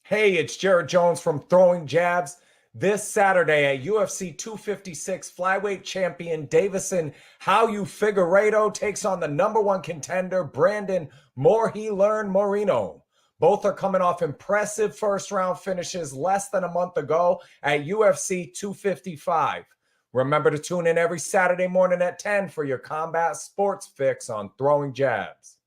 Hey, it's Jared Jones from Throwing Jabs. This Saturday at UFC 256, flyweight champion Davison How You Figueiredo takes on the number one contender Brandon More He Learned Moreno. Both are coming off impressive first-round finishes less than a month ago at UFC 255. Remember to tune in every Saturday morning at 10 for your combat sports fix on Throwing Jabs.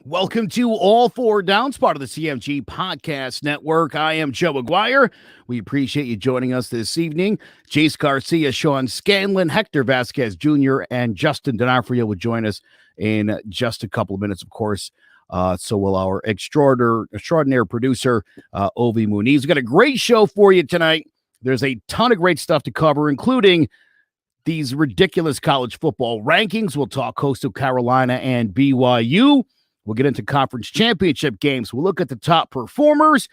Welcome to All Four Downs, part of the CMG Podcast Network. I am Joe Aguirre. We appreciate you joining us this evening. Jace Garcia, Sean Scanlon, Hector Vasquez Jr., and Justin D'Onofrio will join us in just a couple of minutes, of course. So will our extraordinary producer, Ovi Muniz. We've got a great show for you tonight. There's a ton of great stuff to cover, including these ridiculous college football rankings. We'll talk Coastal Carolina and BYU. We'll get into conference championship games. We'll look at the top performers,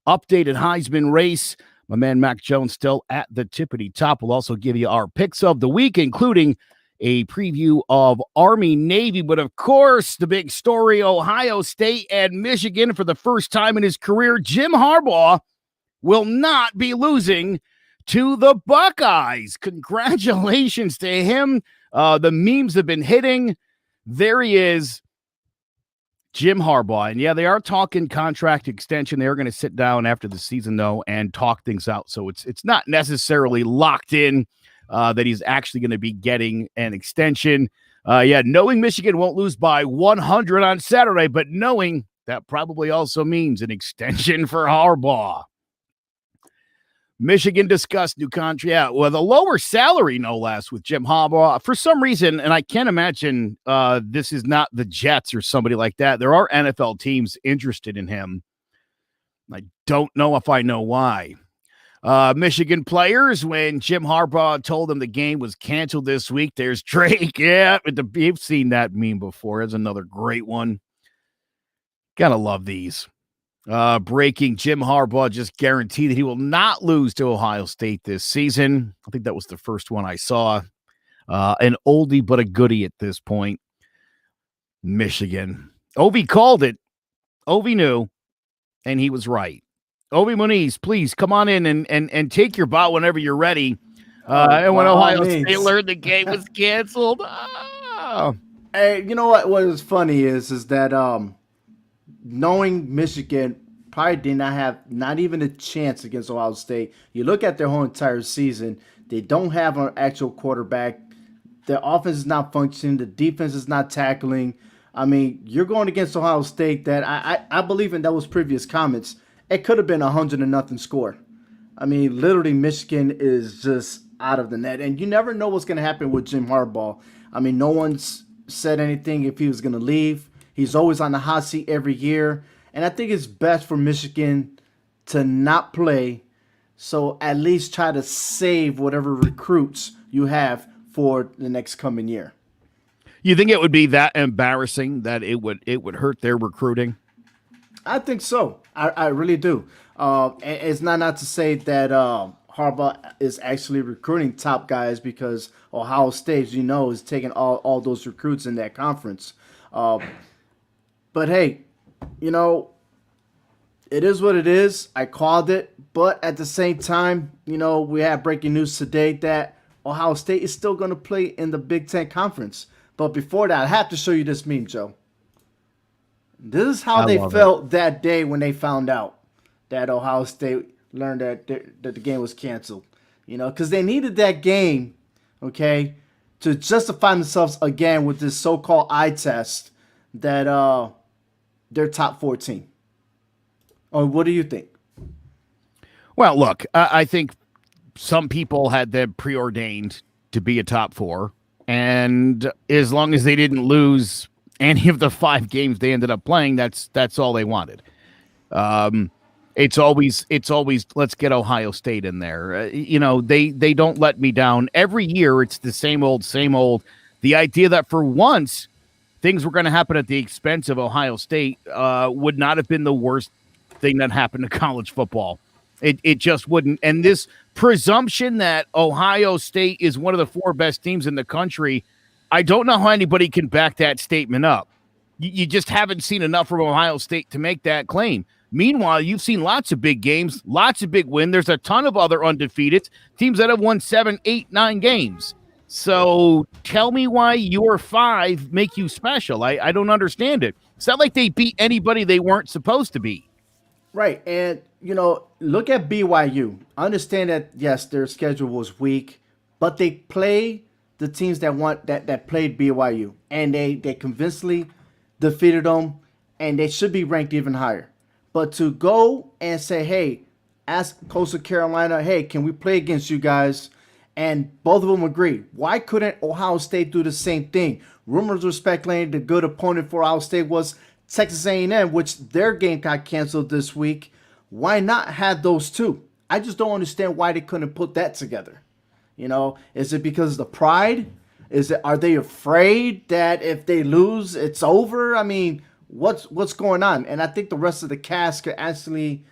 updated Heisman race. My man Mac Jones still at the tippity top. We'll also give you our picks of the week, including a preview of Army-Navy. But, of course, the big story, Ohio State and Michigan. For the first time in his career, Jim Harbaugh will not be losing to the Buckeyes. Congratulations to him. The memes have been hitting. There he is. Jim Harbaugh. And yeah, they are talking contract extension. They're going to sit down after the season, though, and talk things out. So it's not necessarily locked in that he's actually going to be getting an extension. Knowing Michigan won't lose by 100 on Saturday, but knowing that probably also means an extension for Harbaugh. Michigan discussed new contract. Yeah, well, the lower salary, no less, with Jim Harbaugh. For some reason, and I can't imagine this is not the Jets or somebody like that, there are NFL teams interested in him. I don't know if I know why. Michigan players, when Jim Harbaugh told them the game was canceled this week, there's Drake. Yeah, you've seen that meme before. It's another great one. Gotta love these. Breaking, Jim Harbaugh just guaranteed that he will not lose to Ohio State this season. I think that was the first one I saw. An oldie but a goodie at this point. Michigan. Ovi called it. Ovi knew, and he was right. Ovi Muniz, please come on in and take your bow whenever you're ready. And when Ohio State learned the game was canceled. Hey, you know what was funny is that knowing Michigan probably did not have not even a chance against Ohio State. You look at their whole entire season, they don't have an actual quarterback. Their offense is not functioning. The defense is not tackling. I mean, you're going against Ohio State that I believe in those previous comments. It could have been 100-0 score. I mean, literally Michigan is just out of the net. And you never know what's going to happen with Jim Harbaugh. I mean, no one's said anything if he was going to leave. He's always on the hot seat every year. And I think it's best for Michigan to not play, so at least try to save whatever recruits you have for the next coming year. You think it would be that embarrassing that it would hurt their recruiting? I think so. I really do. It's not to say that Harbaugh is actually recruiting top guys, because Ohio State, you know, is taking all those recruits in that conference. But hey, you know, it is what it is. I called it. But at the same time, you know, we have breaking news today that Ohio State is still going to play in the Big Ten Conference. But before that, I have to show you this meme, Joe. This is how they felt that day when they found out. that Ohio State learned that the game was canceled. Because they needed that game, okay, to justify themselves again with this so-called eye test that they're top 14. Or what do you think? Well, look, I think some people had them preordained to be a top four, and as long as they didn't lose any of the 5 games they ended up playing, that's all they wanted. Um, it's always let's get Ohio State in there. They don't let me down every year. It's the same old, same old. The idea that for once things were going to happen at the expense of Ohio State would not have been the worst thing that happened to college football. It just wouldn't. And this presumption that Ohio State is one of the 4 best teams in the country, I don't know how anybody can back that statement up. You just haven't seen enough from Ohio State to make that claim. Meanwhile, you've seen lots of big games, lots of big wins. There's a ton of other undefeated teams that have won 7, 8, 9 games. So tell me why your 5 make you special. I don't understand it. It's not like they beat anybody they weren't supposed to beat. Right. And, look at BYU. Understand that, yes, their schedule was weak, but they play the teams that played BYU, and they convincingly defeated them, and they should be ranked even higher. But to go and say, hey, ask Coastal Carolina, hey, can we play against you guys? And both of them agree. Why couldn't Ohio State do the same thing? Rumors were speculating the good opponent for Ohio State was Texas A&M, which their game got canceled this week. Why not have those two? I just don't understand why they couldn't put that together. Is it because of the pride? Are they afraid that if they lose, it's over? I mean, what's going on? And I think the rest of the cast could actually,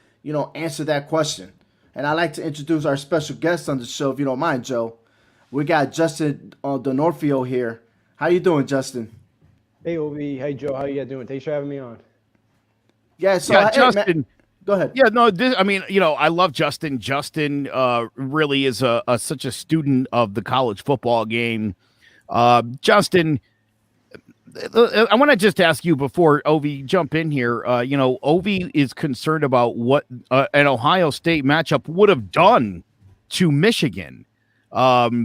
answer that question. And I'd like to introduce our special guest on the show, if you don't mind, Joe. We got Justin D'Onofrio here. How you doing, Justin? Hey, Obi. Hey, Joe. How you guys doing? Thanks for having me on. Yeah, so Yeah, hey, Justin. man, go ahead. Yeah, no, I love Justin. Justin really is such a student of the college football game. Justin, I want to just ask you before Ovi jump in here. Ovi is concerned about what an Ohio State matchup would have done to Michigan.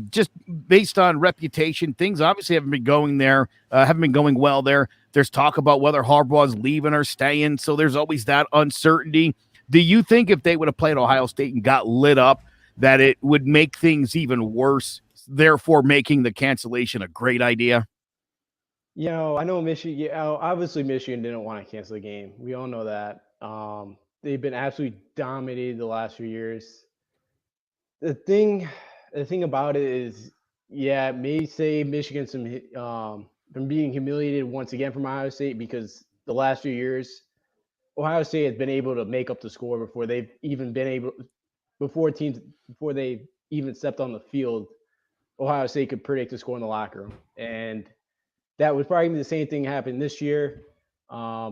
Just based on reputation, things obviously haven't been going well there. There's talk about whether Harbaugh's leaving or staying, so there's always that uncertainty. Do you think if they would have played Ohio State and got lit up, that it would make things even worse, therefore making the cancellation a great idea? I know Michigan. Obviously, Michigan didn't want to cancel the game. We all know that. They've been absolutely dominated the last few years. The thing about it is, yeah, it may save Michigan from being humiliated once again from Ohio State because the last few years, Ohio State has been able to make up the score before they've even been able before they even stepped on the field. Ohio State could predict the score in the locker room, and that would probably be the same thing happen this year.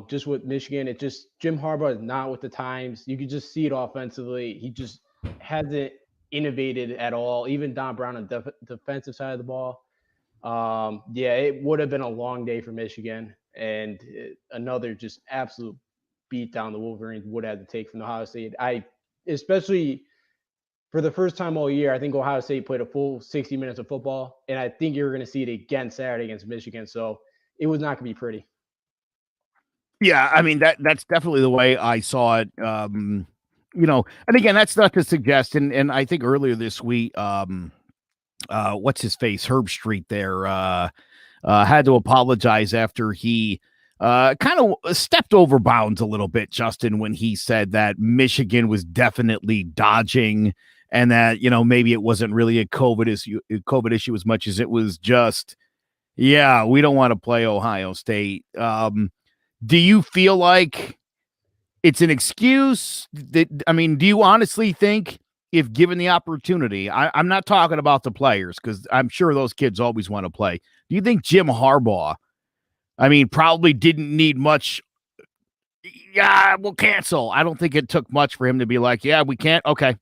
Just with Michigan, Jim Harbaugh is not with the times. You could just see it offensively. He just hasn't innovated at all. Even Don Brown on the defensive side of the ball. It would have been a long day for Michigan, and another just absolute beat down the Wolverines would have to take from Ohio State. Especially for the first time all year, I think Ohio State played a full 60 minutes of football, and I think you're going to see it again Saturday against Michigan. So it was not going to be pretty. Yeah, I mean that's definitely the way I saw it. And again, that's not to suggest, and I think earlier this week, what's his face, Herb Street there, had to apologize after he kind of stepped over bounds a little bit, Justin, when he said that Michigan was definitely dodging and that, maybe it wasn't really a COVID issue as much as it was just, yeah, we don't want to play Ohio State. Do you feel like it's an excuse? Do you honestly think if given the opportunity, I'm not talking about the players because I'm sure those kids always want to play. Do you think Jim Harbaugh, probably didn't need much? Yeah, we'll cancel. I don't think it took much for him to be like, yeah, we can't. Okay.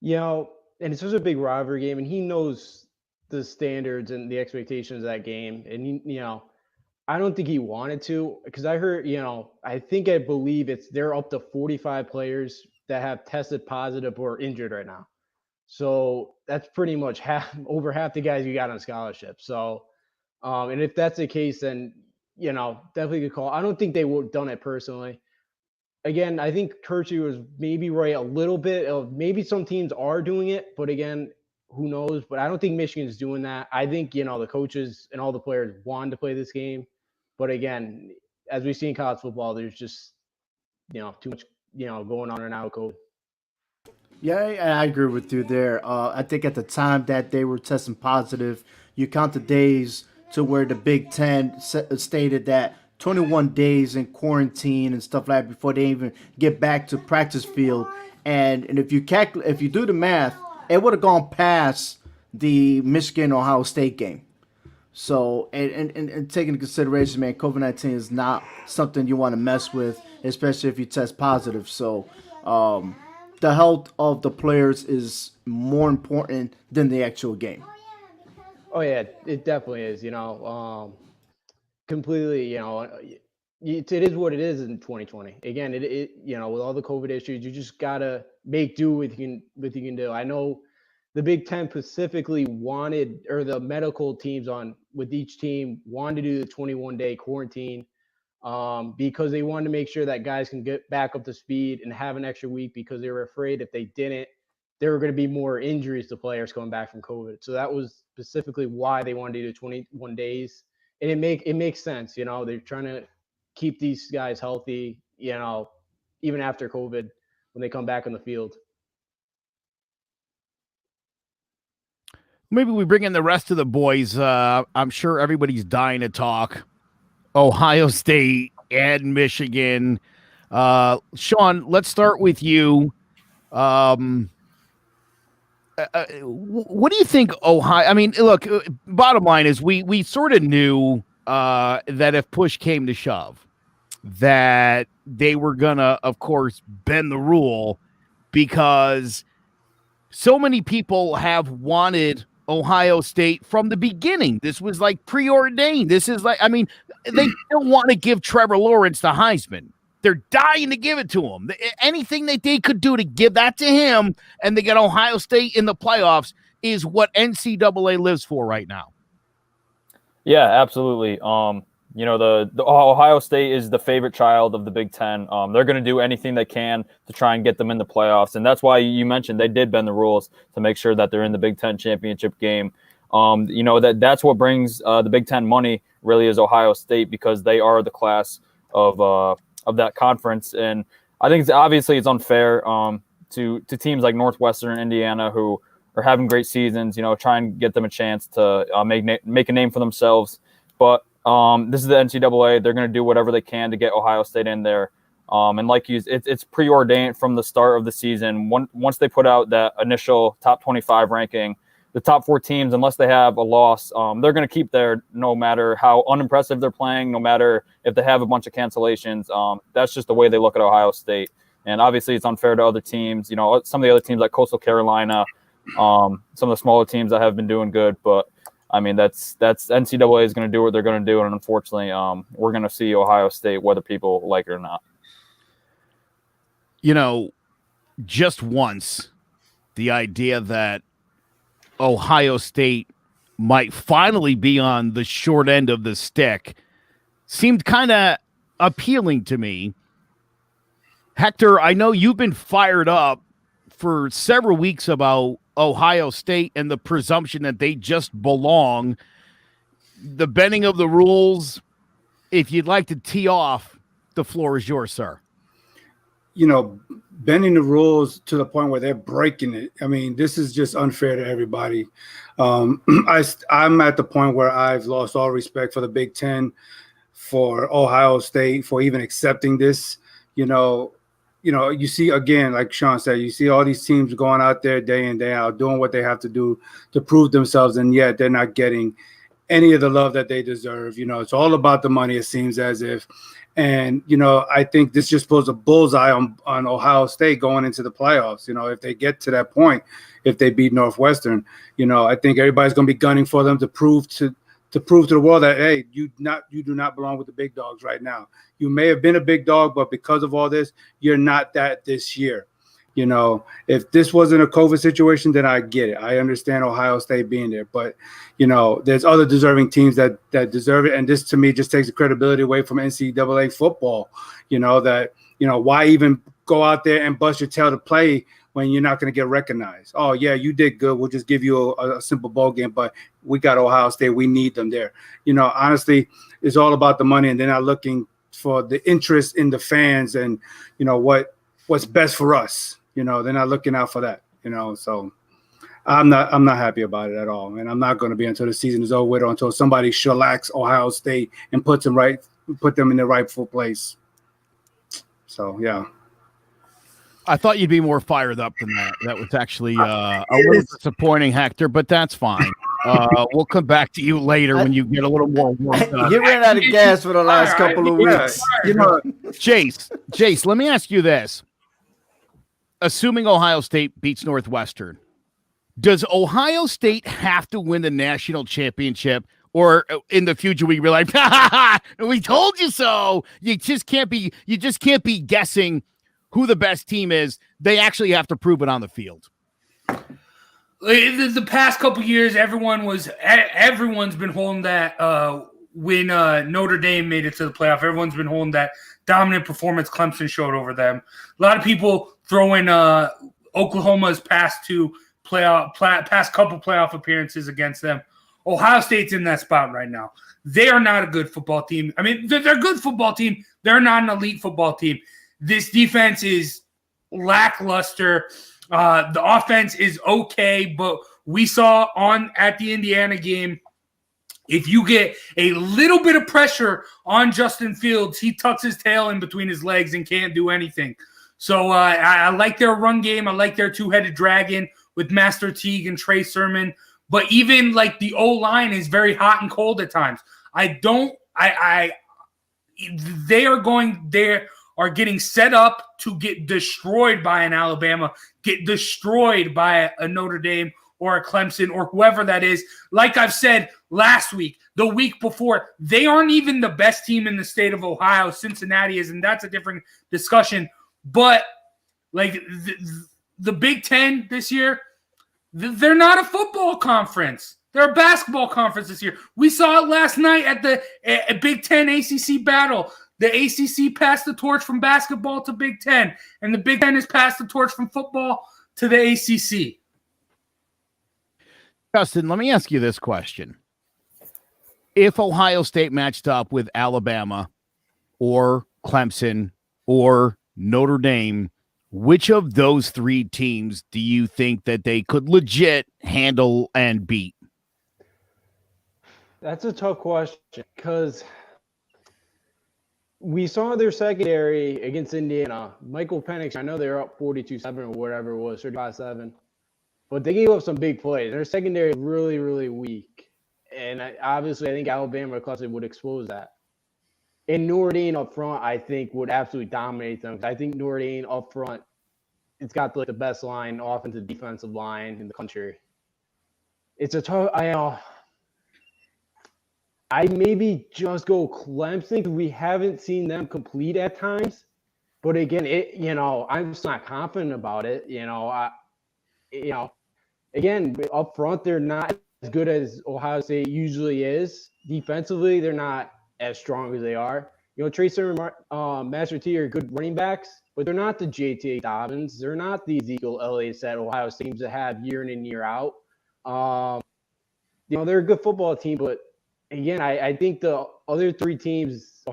And it's such a big rivalry game, and he knows the standards and the expectations of that game. And, I don't think he wanted to, because I heard, I believe they're up to 45 players that have tested positive or injured right now. So that's pretty much over half the guys you got on scholarship. So, and if that's the case, then, definitely good call. I don't think they would have done it personally. Again, I think Kirchie was maybe right a little bit of maybe some teams are doing it, but again, who knows? But I don't think Michigan's doing that. I think, the coaches and all the players wanted to play this game. But again, as we see in college football, there's just, too much, going on right now with COVID. Yeah, I agree with you there. I think at the time that they were testing positive, you count the days to where the Big Ten stated that 21 days in quarantine and stuff like that before they even get back to practice field. And if you do the math, it would have gone past the Michigan Ohio State game. So, and taking into consideration, man, COVID-19 is not something you want to mess with, especially if you test positive. So, the health of the players is more important than the actual game. Oh yeah, it definitely is. Completely. It is what it is in 2020. Again, it with all the COVID issues, you just gotta make do with you can do. I know the Big Ten specifically wanted, or the medical teams with each team wanted to do the 21-day quarantine. Because they wanted to make sure that guys can get back up to speed and have an extra week, because they were afraid if they didn't, there were going to be more injuries to players coming back from COVID. So that was specifically why they wanted to do 21 days. And it makes sense. They're trying to keep these guys healthy, even after COVID when they come back on the field. Maybe we bring in the rest of the boys. I'm sure everybody's dying to talk Ohio State and Michigan. Sean, let's start with you. What do you think Ohio? I mean, look, bottom line is we sort of knew that if push came to shove, that they were gonna, of course, bend the rule, because so many people have wanted Ohio State from the beginning. This was like preordained. This is like, I mean, they don't want to give Trevor Lawrence the Heisman. They're dying to give it to him. Anything that they could do to give that to him and they get Ohio State in the playoffs is what NCAA lives for right now. Yeah, absolutely. The Ohio State is the favorite child of the Big Ten. They're going to do anything they can to try and get them in the playoffs. And that's why you mentioned they did bend the rules to make sure that they're in the Big Ten championship game. That's what brings the Big Ten money, really, is Ohio State, because they are the class of that conference. And I think it's unfair to teams like Northwestern and Indiana, who are having great seasons, try and get them a chance to make a name for themselves. But this is the NCAA. They're going to do whatever they can to get Ohio State in there. And like it's preordained from the start of the season. Once they put out that initial top 25 ranking, the top 4 teams, unless they have a loss, they're going to keep there no matter how unimpressive they're playing, no matter if they have a bunch of cancellations. That's just the way they look at Ohio State. And obviously it's unfair to other teams. Some of the other teams like Coastal Carolina, some of the smaller teams that have been doing good. But, I mean, that's NCAA is going to do what they're going to do. And unfortunately, we're going to see Ohio State, whether people like it or not. Just once, the idea that Ohio State might finally be on the short end of the stick seemed kind of appealing to me. Hector, I know you've been fired up for several weeks about Ohio State and the presumption that they just belong. The bending of the rules, if you'd like to tee off, the floor is yours, sir. Bending the rules to the point where they're breaking it. I mean, this is just unfair to everybody. I'm at the point where I've lost all respect for the Big Ten, for Ohio State, for even accepting this. You see, again, like Sean said, you see all these teams going out there day in, day out, doing what they have to do to prove themselves, and yet they're not getting any of the love that they deserve. It's all about the money, it seems as if. And, I think this just puts a bullseye on Ohio State going into the playoffs. If they get to that point, if they beat Northwestern, I think everybody's going to be gunning for them to prove to to prove to the world that, hey, you do not belong with the big dogs right now. You may have been a big dog, but because of all this, you're not that this year. You know, if this wasn't a COVID situation, then I get it. I understand Ohio State being there, but you know, there's other deserving teams that deserve it. And this to me just takes the credibility away from NCAA football. You know, that, you know, why even go out there and bust your tail to play when you're not going to get recognized? Oh yeah, you did good. We'll just give you a simple bowl game, but we got Ohio State. We need them there. You know, honestly, it's all about the money, and they're not looking for the interest in the fans and, you know, what's best for us. You know, they're not looking out for that, you know, so I'm not happy about it at all. And I'm not going to be until the season is over with, or until somebody shellacks Ohio State and put them in the rightful place. So, yeah. I thought you'd be more fired up than that. That was actually a little disappointing, Hector, but that's fine. We'll come back to you later when you get a little more warmed up. You ran out of gas for the last couple of weeks. You know, Jace, let me ask you this. Assuming Ohio State beats Northwestern, does Ohio State have to win the national championship, or in the future we be like, we told you so? You just can't be guessing who the best team is. They actually have to prove it on the field. The past couple years, everyone's been holding that when Notre Dame made it to the playoff. Everyone's been holding that dominant performance Clemson showed over them. A lot of people throw in Oklahoma's past couple playoff appearances against them. Ohio State's in that spot right now. They are not a good football team. I mean, they're a good football team. They're not an elite football team. This defense is lackluster. The offense is okay, but we saw at the Indiana game, if you get a little bit of pressure on Justin Fields, he tucks his tail in between his legs and can't do anything. So I like their run game. I like their two-headed dragon with Master Teague and Trey Sermon. But even like the O-line is very hot and cold at times. They are getting set up to get destroyed by an Alabama, get destroyed by a Notre Dame or a Clemson or whoever that is. Like I've said last week, the week before, they aren't even the best team in the state of Ohio. Cincinnati is, and that's a different discussion. But like the Big Ten this year, they're not a football conference. They're a basketball conference this year. We saw it last night at the Big Ten ACC battle. The ACC passed the torch from basketball to Big Ten, and the Big Ten has passed the torch from football to the ACC. Justin, let me ask you this question. If Ohio State matched up with Alabama or Clemson or Notre Dame, which of those three teams do you think that they could legit handle and beat? That's a tough question because we saw their secondary against Indiana. Michael Penix, I know they're up 42-7 or whatever it was, 35-7. But they gave up some big plays. Their secondary is really, really weak. And obviously, I think Alabama or Clemson would expose that. And Notre Dame up front, I think, would absolutely dominate them. I think Notre Dame up front, it's got like the best line, offensive, defensive line in the country. It's a tough. I maybe just go Clemson. We haven't seen them complete at times. But again, I'm just not confident about it. Again, up front, they're not as good as Ohio State usually is. Defensively, they're not as strong as they are. Trey Sermon, Master T are good running backs, but they're not the JT Dobbins. They're not the Ezekiel Elliott's that Ohio State seems to have year in and year out. They're a good football team, but again, I think the other three teams,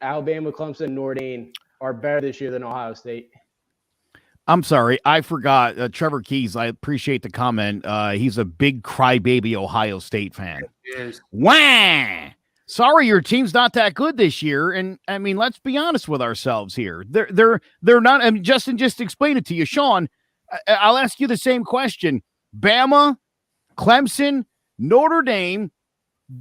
Alabama, Clemson, Notre Dame, are better this year than Ohio State. I'm sorry, I forgot. Trevor Keys, I appreciate the comment. He's a big crybaby Ohio State fan. Yes. Wah! Sorry, your team's not that good this year. And I mean, let's be honest with ourselves here. They're not. I mean, Justin just explained it to you, Sean. I'll ask you the same question. Bama, Clemson, Notre Dame.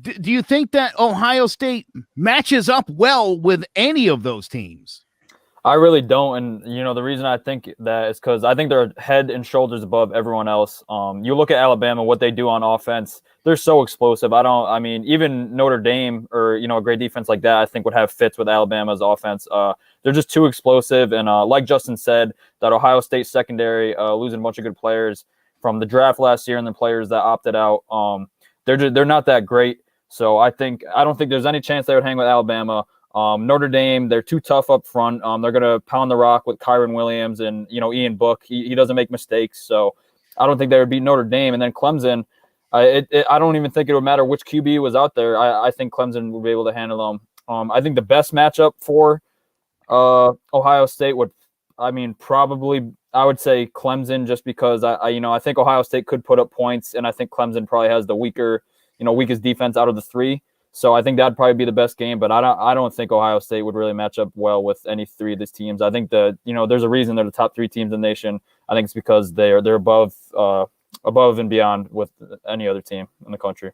Do you think that Ohio State matches up well with any of those teams? I really don't, and the reason I think that is because I think they're head and shoulders above everyone else. You look at Alabama, what they do on offense, they're so explosive. I mean, even Notre Dame or a great defense like that, I think would have fits with Alabama's offense. They're just too explosive, and like Justin said, that Ohio State secondary losing a bunch of good players from the draft last year, and then players that opted out. They're not that great, so I don't think there's any chance they would hang with Alabama. Notre Dame, they're too tough up front. They're going to pound the rock with Kyron Williams and, Ian Book. He doesn't make mistakes. So I don't think they would beat Notre Dame. And then Clemson, I don't even think it would matter which QB was out there. I think Clemson would be able to handle them. I think the best matchup for Ohio State probably I would say Clemson, just because I think Ohio State could put up points, and I think Clemson probably has the weakest defense out of the three. So I think that'd probably be the best game, but I don't think Ohio State would really match up well with any three of these teams. I think there's a reason they're the top three teams in the nation. I think it's because they're above and beyond with any other team in the country.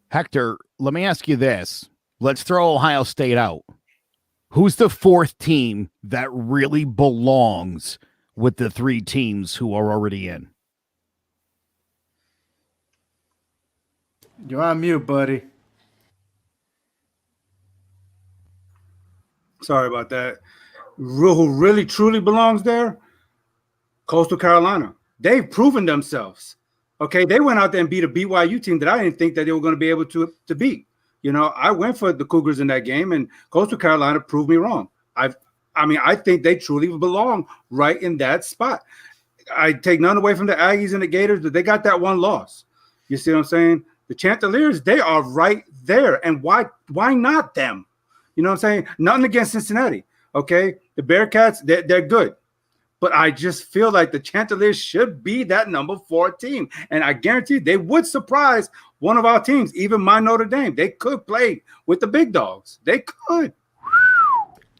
Hector, let me ask you this. Let's throw Ohio State out. Who's the fourth team that really belongs with the three teams who are already in? You're on mute, buddy. Sorry about that. Who really truly belongs there? Coastal Carolina. They've proven themselves. Okay, they went out there and beat a BYU team that I didn't think that they were going to be able to beat. I went for the Cougars in that game, and Coastal Carolina proved me wrong. I think they truly belong right in that spot. I take none away from the Aggies and the Gators, but they got that one loss. You see what I'm saying? The Chanticleers, they are right there, and why not them? You know what I'm saying? Nothing against Cincinnati, okay? The Bearcats, they're good. But I just feel like the Chanticleers should be that number 4 team. And I guarantee they would surprise one of our teams, even my Notre Dame. They could play with the big dogs. They could.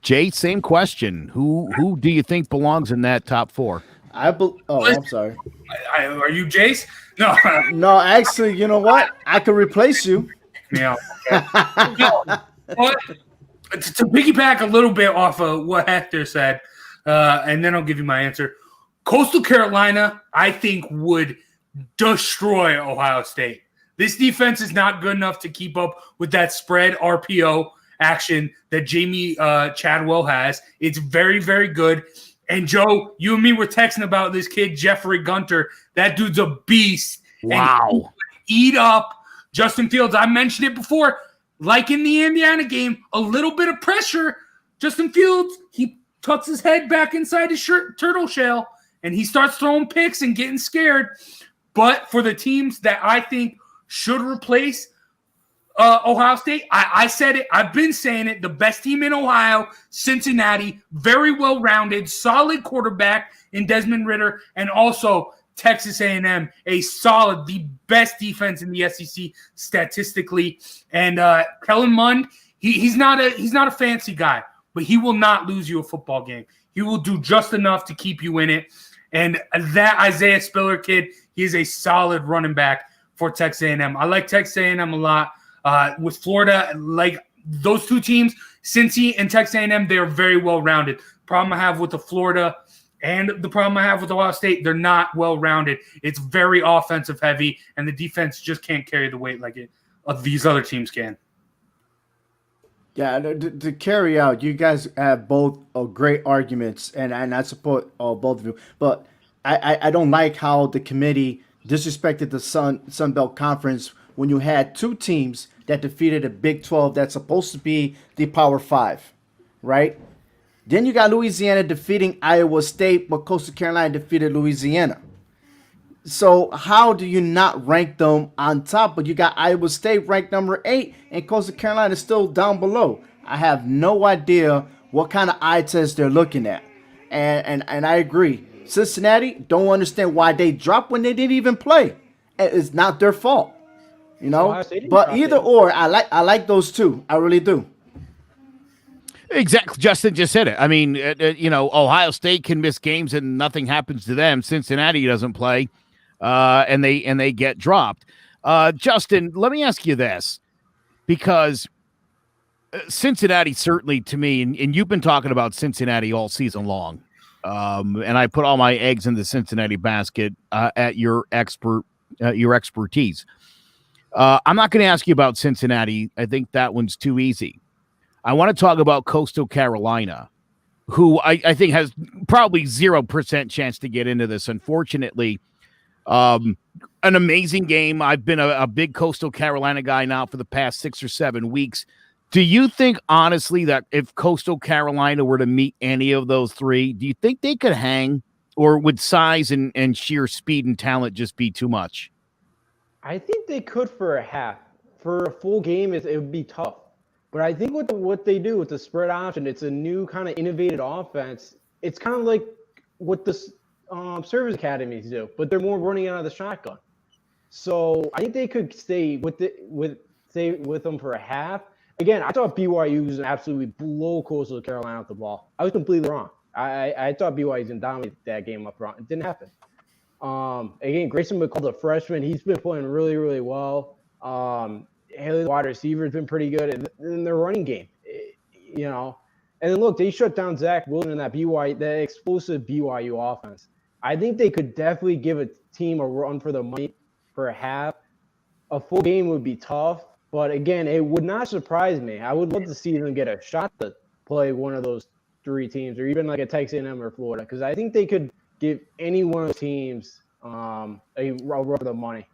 Jay, same question. Who do you think belongs in that top 4? I'm sorry. Are you Jace? No. No, actually, you know what? I could replace you. Yeah. But to piggyback a little bit off of what Hector said, and then I'll give you my answer. Coastal Carolina, I think, would destroy Ohio State. This defense is not good enough to keep up with that spread RPO action that Jamie Chadwell has. It's very, very good. And Joe, you and me were texting about this kid, Jeffrey Gunter. That dude's a beast. Wow. Eat up Justin Fields. I mentioned it before. Like in the Indiana game, a little bit of pressure. Justin Fields, he tucks his head back inside his turtle shell, and he starts throwing picks and getting scared. But for the teams that I think should replace Ohio State, I said it. I've been saying it. The best team in Ohio, Cincinnati, very well-rounded, solid quarterback in Desmond Ridder, and also Texas A&M, the best defense in the SEC statistically. And Kellen Mond, he's not a fancy guy, but he will not lose you a football game. He will do just enough to keep you in it. And that Isaiah Spiller kid, he is a solid running back for Texas A&M. I like Texas A&M a lot. With Florida, like those two teams, Cincy and Texas A&M, they are very well-rounded. Problem I have with the Florida and the problem I have with Ohio State, they're not well-rounded. It's very offensive heavy, and the defense just can't carry the weight like these other teams can. Yeah, to carry out, you guys have both great arguments, and I support both of you. But I don't like how the committee disrespected the Sun Belt Conference when you had two teams that defeated a Big 12 that's supposed to be the Power 5, right? Then you got Louisiana defeating Iowa State, but Coastal Carolina defeated Louisiana. So how do you not rank them on top? But you got Iowa State ranked number 8, and Coastal Carolina is still down below. I have no idea what kind of eye test they're looking at. And I agree. Cincinnati, don't understand why they dropped when they didn't even play. It's not their fault, you know. But either or, I like those two. I really do. Exactly. Justin just said it. I mean, Ohio State can miss games and nothing happens to them. Cincinnati doesn't play, and they get dropped. Justin, let me ask you this, because Cincinnati certainly to me, and you've been talking about Cincinnati all season long. And I put all my eggs in the Cincinnati basket at your expertise. I'm not going to ask you about Cincinnati. I think that one's too easy. I want to talk about Coastal Carolina, who I think has probably 0% chance to get into this, unfortunately. An amazing game. I've been a big Coastal Carolina guy now for the past 6 or 7 weeks. Do you think, honestly, that if Coastal Carolina were to meet any of those three, do you think they could hang, or would size and sheer speed and talent just be too much? I think they could for a half. For a full game, it would be tough. But I think what they do with the spread option, it's a new kind of innovative offense. It's kind of like what the service academies do, but they're more running out of the shotgun. So I think they could stay with them for a half. Again, I thought BYU was absolutely blow Coastal Carolina with the ball. I was completely wrong. I thought BYU was going to dominate that game up front. It didn't happen. Again, Grayson McCall, the freshman, he's been playing really, really well. Haley, the wide receiver, has been pretty good. And then their running game, And then look, they shut down Zach Wilson in that explosive BYU offense. I think they could definitely give a team a run for the money for a half. A full game would be tough. But again, it would not surprise me. I would love to see them get a shot to play one of those three teams, or even like a Texas A&M or Florida, because I think they could give any one of the teams a run for the money.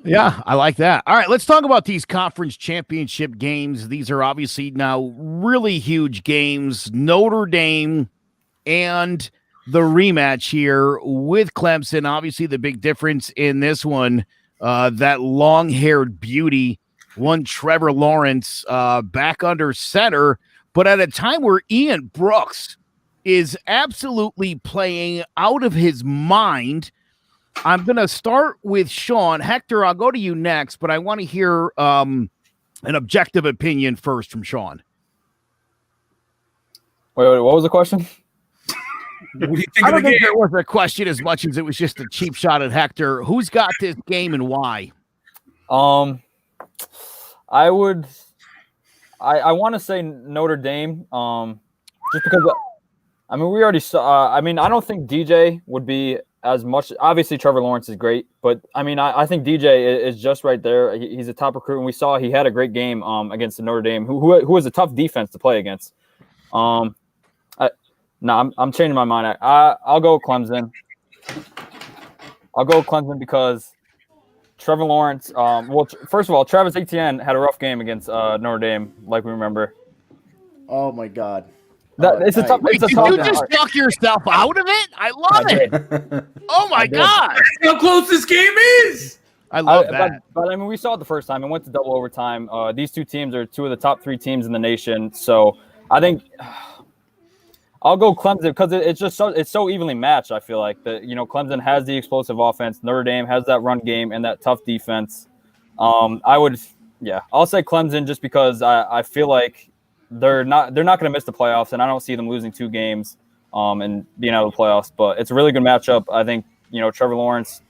Yeah, I like that. All right, let's talk about these conference championship games. These are obviously now really huge games. Notre Dame and the rematch here with Clemson. Obviously, the big difference in this one, that long-haired beauty, one Trevor Lawrence, back under center, but at a time where Ian Brooks is absolutely playing out of his mind. I'm going to start with Sean. Hector, I'll go to you next, but I want to hear an objective opinion first from Sean. Wait, what was the question? What do you think I of don't the think game? there was a question as much as it was just a cheap shot at Hector. Who's got this game and why? I want to say Notre Dame, just because we already saw. I don't think DJ would be as much. Obviously, Trevor Lawrence is great, but I think DJ is just right there. He's a top recruit, and we saw he had a great game against the Notre Dame, who was a tough defense to play against. I'm changing my mind. I'll go Clemson. I'll go Clemson because Trevor Lawrence. First of all, Travis Etienne had a rough game against Notre Dame, like we remember. Oh my God. It's a tough. Wait, did you just talk yourself out of it? I love it. Oh my God. That's how close this game is. I love that. But we saw it the first time. It went to double overtime. These two teams are two of the top 3 teams in the nation. So I think I'll go Clemson because it's so evenly matched. I feel like that Clemson has the explosive offense. Notre Dame has that run game and that tough defense. I'll say Clemson just because I feel like they're not going to miss the playoffs, and I don't see them losing 2 games and being out of the playoffs. But it's a really good matchup. I think Trevor Lawrence,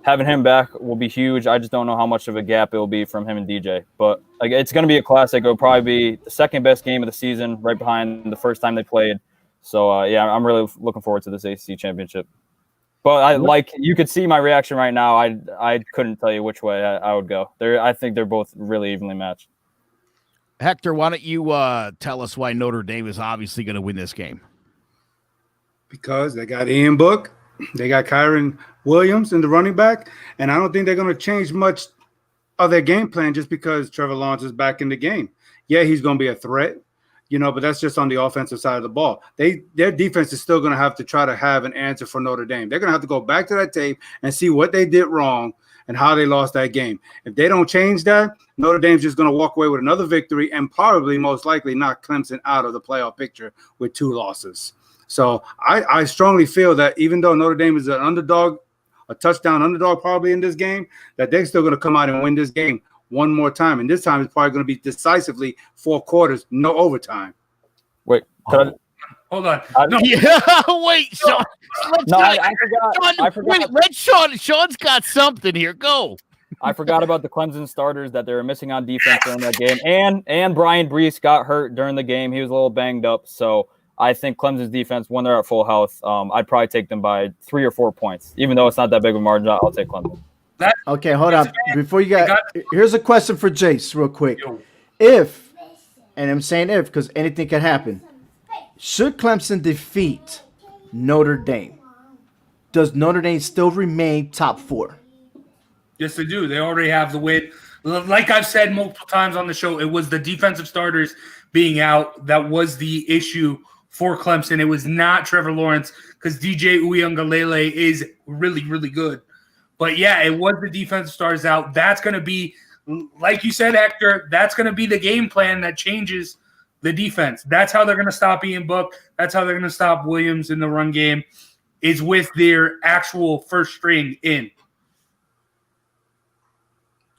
having him back will be huge. I just don't know how much of a gap it will be from him and DJ. But it's going to be a classic. It'll probably be the second best game of the season, right behind the first time they played. So, I'm really looking forward to this ACC championship. But you could see my reaction right now. I couldn't tell you which way I would go. I think they're both really evenly matched. Hector, why don't you tell us why Notre Dame is obviously going to win this game? Because they got Ian Book, they got Kyron Williams in the running back, and I don't think they're going to change much of their game plan just because Trevor Lawrence is back in the game. Yeah, he's going to be a threat, but that's just on the offensive side of the ball. Their defense is still going to have to try to have an answer for Notre Dame. They're going to have to go back to that tape and see what they did wrong and how they lost that game. If they don't change that, Notre Dame's just going to walk away with another victory and probably most likely knock Clemson out of the playoff picture with 2 losses. So I strongly feel that even though Notre Dame is an underdog, a touchdown underdog probably in this game, that they're still going to come out and win this game one more time. And this time it's probably going to be decisively 4 quarters, no overtime. Wait, Hold on. Wait, Sean. I forgot. Wait, let Sean. Sean's got something here. Go. I forgot about the Clemson starters that they were missing on defense during that game, and Brian Brees got hurt during the game. He was a little banged up, so I think Clemson's defense, when they're at full health, I'd probably take them by 3 or 4 points, even though it's not that big of a margin. I'll take Clemson. Okay, hold on. Before you here's a question for Jace, real quick. Yo. If, and I'm saying if because anything can happen, should Clemson defeat Notre Dame, does Notre Dame still remain top 4? Yes, they do. They already have the win. Like I've said multiple times on the show, it was the defensive starters being out that was the issue for Clemson. It was not Trevor Lawrence, because DJ Uiagalelei is really, really good. But yeah, it was the defensive stars out. That's going to be, like you said, Hector, that's going to be the game plan that changes the defense. That's how they're going to stop Ian Book. That's how they're going to stop Williams in the run game, is with their actual first string in.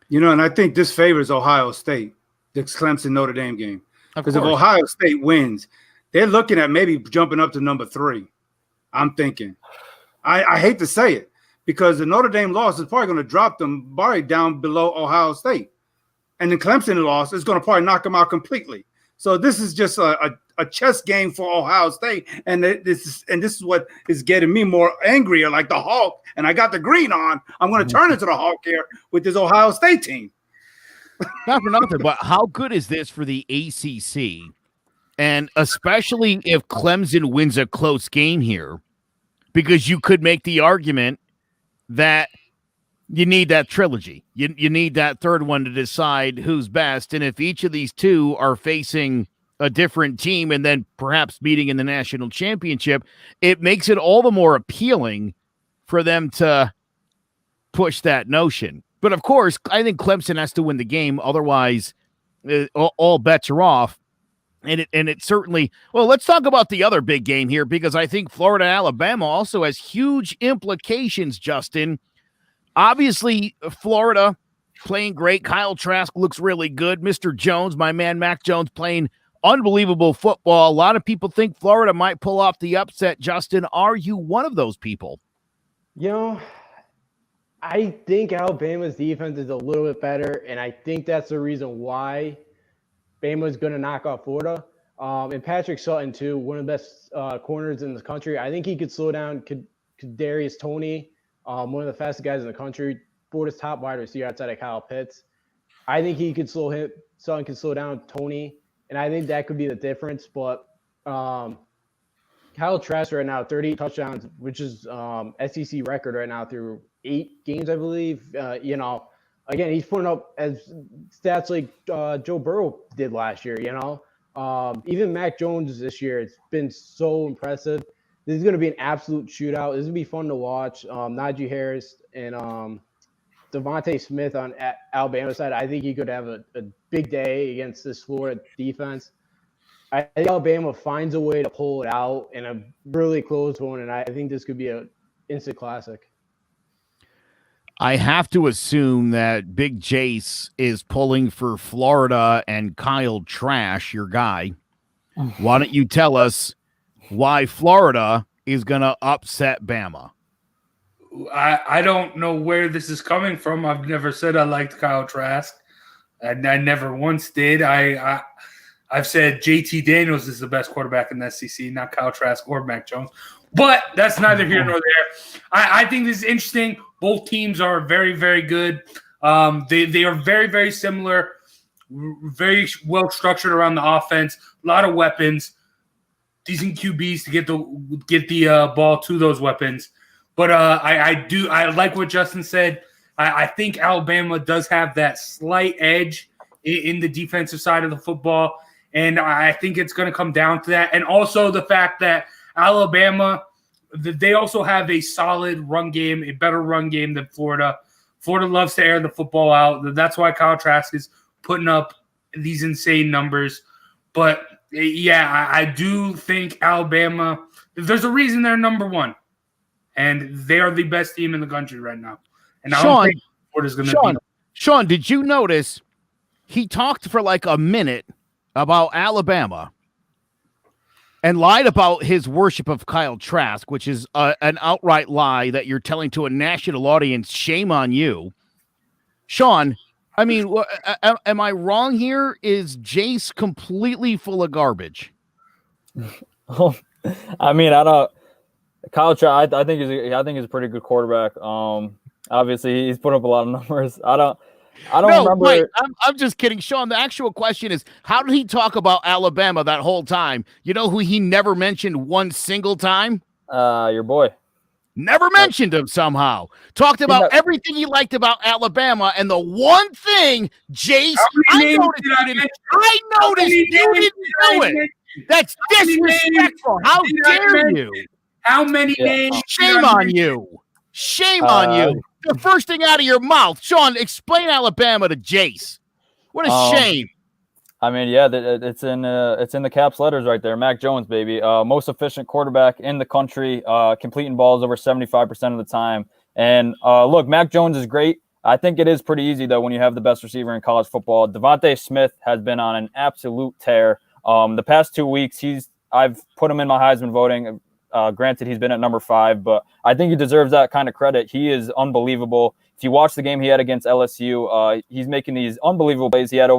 And I think this favors Ohio State, the Clemson Notre Dame game. Because if Ohio State wins, they're looking at maybe jumping up to number 3. I'm thinking. I hate to say it, because the Notre Dame loss is probably going to drop them probably down below Ohio State. And the Clemson loss is going to probably knock them out completely. So this is just a chess game for Ohio State. And this is what is getting me more angrier, like the Hulk. And I got the green on. I'm going to turn into the Hulk here with this Ohio State team. Not for nothing, but how good is this for the ACC? And especially if Clemson wins a close game here, because you could make the argument that you need that trilogy. You need that third one to decide who's best. And if each of these two are facing a different team and then perhaps meeting in the national championship, it makes it all the more appealing for them to push that notion. But of course, I think Clemson has to win the game. Otherwise, all bets are off. And it certainly, well, let's talk about the other big game here, because I think Florida-Alabama also has huge implications, Justin. Obviously, Florida playing great. Kyle Trask looks really good. Mr. Jones, my man Mac Jones, playing unbelievable football. A lot of people think Florida might pull off the upset. Justin, are you one of those people? I think Alabama's defense is a little bit better, and I think that's the reason why Bama's going to knock off Florida. And Patrick Sutton, too, one of the best corners in the country. I think he could slow down Kadarius Toney, one of the fastest guys in the country, Florida's top wide receiver outside of Kyle Pitts. I think he could Sutton could slow down Toney, and I think that could be the difference. But Kyle Trask right now, 38 touchdowns, which is SEC record right now through 8 games, I believe. Again, he's putting up as stats like Joe Burrow did last year, Even Mac Jones this year, it's been so impressive. This is going to be an absolute shootout. This is going to be fun to watch. Najee Harris and Devontae Smith on Alabama side, I think he could have a big day against this Florida defense. I think Alabama finds a way to pull it out in a really close one, and I think this could be an instant classic. I have to assume that Big Jace is pulling for Florida and Kyle Trask, your guy. Why don't you tell us why Florida is going to upset Bama? I don't know where this is coming from. I've never said I liked Kyle Trask. And I never once did. I've said JT Daniels is the best quarterback in the SEC, not Kyle Trask or Mac Jones. But that's neither here nor there. I think this is interesting. Both teams are very, very good. They are very, very similar, very well structured around the offense, a lot of weapons, decent QBs to get the ball to those weapons. But I like what Justin said. I think Alabama does have that slight edge in the defensive side of the football, and I think it's going to come down to that. And also the fact that Alabama, they also have a solid run game, a better run game than Florida. Florida loves to air the football out. That's why Kyle Trask is putting up these insane numbers. But, yeah, I do think Alabama, there's a reason they're number one, and they are the best team in the country right now. And I don't think Florida's going to be. Sean, did you notice he talked for like a minute about Alabama and lied about his worship of Kyle Trask, which is an outright lie that you're telling to a national audience. Shame on you. Sean, I mean, am I wrong here? Is Jace completely full of garbage? I mean, I don't. Kyle Trask, I think he's a pretty good quarterback. Obviously he's put up a lot of numbers. I don't remember. Wait, I'm just kidding, Sean. The actual question is, how did he talk about Alabama that whole time? You know who he never mentioned one single time? Your boy. Never mentioned him somehow. Talked about everything he liked about Alabama, and the one thing, Jace, I noticed you didn't do it. That's disrespectful. How dare you? How many names? Shame on you. Shame on you. The first thing out of your mouth. Sean, explain Alabama to Jace. What a shame. I mean, yeah, it's in the caps letters right there. Mac Jones, baby. Most efficient quarterback in the country, completing balls over 75% of the time. And look, Mac Jones is great. I think it is pretty easy, though, when you have the best receiver in college football. Devontae Smith has been on an absolute tear. The past 2 weeks, I've put him in my Heisman voting. Granted, he's been at number 5, but I think he deserves that kind of credit. He is unbelievable. If you watch the game he had against LSU, he's making these unbelievable plays. He had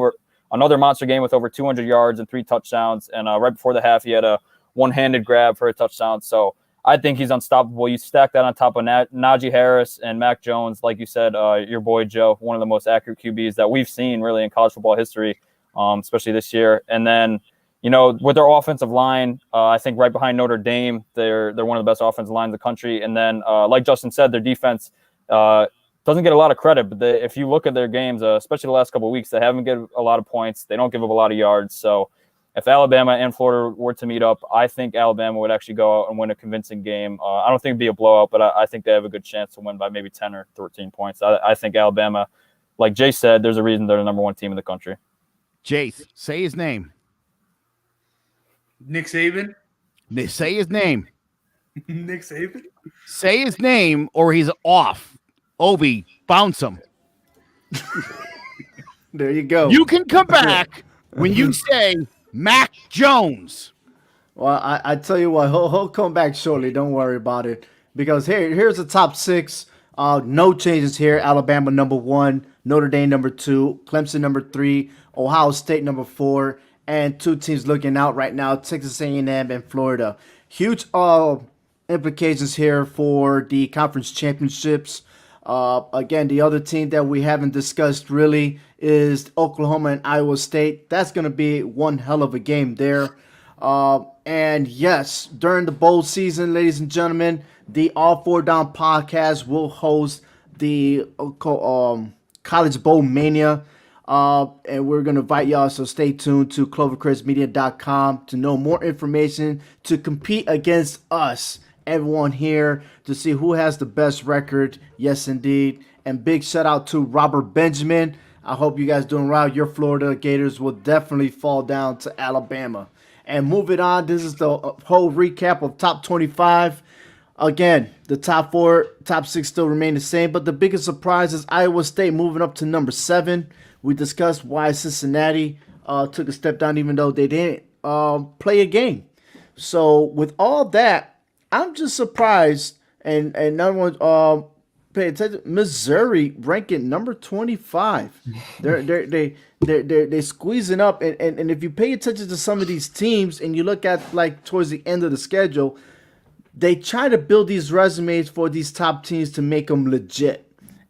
another monster game with over 200 yards and 3 touchdowns. And right before the half, he had a one-handed grab for a touchdown. So I think he's unstoppable. You stack that on top of Najee Harris and Mac Jones, like you said, your boy Joe, one of the most accurate QBs that we've seen really in college football history, especially this year. And then, you know, with their offensive line, I think right behind Notre Dame, they're one of the best offensive lines in the country. And then, like Justin said, their defense doesn't get a lot of credit, but if you look at their games, especially the last couple of weeks, they haven't given a lot of points. They don't give up a lot of yards. So if Alabama and Florida were to meet up, I think Alabama would actually go out and win a convincing game. I don't think it'd be a blowout, but I think they have a good chance to win by maybe 10 or 13 points. I think Alabama, like Jay said, there's a reason they're the number 1 team in the country. Jace, say his name. Nick Saban. Say his name. Nick Saban. Say his name or he's off. Obi, bounce him. There you go. You can come back when you say Mac Jones. Well, I tell you what, he'll come back shortly. Don't worry about it. Because here's the top 6. No changes here. Alabama number 1, Notre Dame number 2, Clemson number 3, Ohio State number 4, and 2 teams looking out right now, Texas A&M and Florida. Huge implications here for the conference championships. Again, the other team that we haven't discussed really is Oklahoma and Iowa State. That's going to be one hell of a game there. And yes, during the bowl season, ladies and gentlemen, the All 4 Down podcast will host the College Bowl Mania. And we're going to invite y'all, so stay tuned to clovercrestmedia.com to know more information, to compete against us, everyone here, to see who has the best record. Yes, indeed. And big shout out to Robert Benjamin. I hope you guys doing well. Your Florida Gators will definitely fall down to Alabama. And moving on, this is the whole recap of top 25. Again, the top 6 still remain the same, but the biggest surprise is Iowa State moving up to number 7. We discussed why Cincinnati took a step down, even though they didn't play a game. So with all that, I'm just surprised, and no one pay attention. Missouri ranking number 25. They're squeezing up, and if you pay attention to some of these teams, and you look at like towards the end of the schedule, they try to build these resumes for these top teams to make them legit.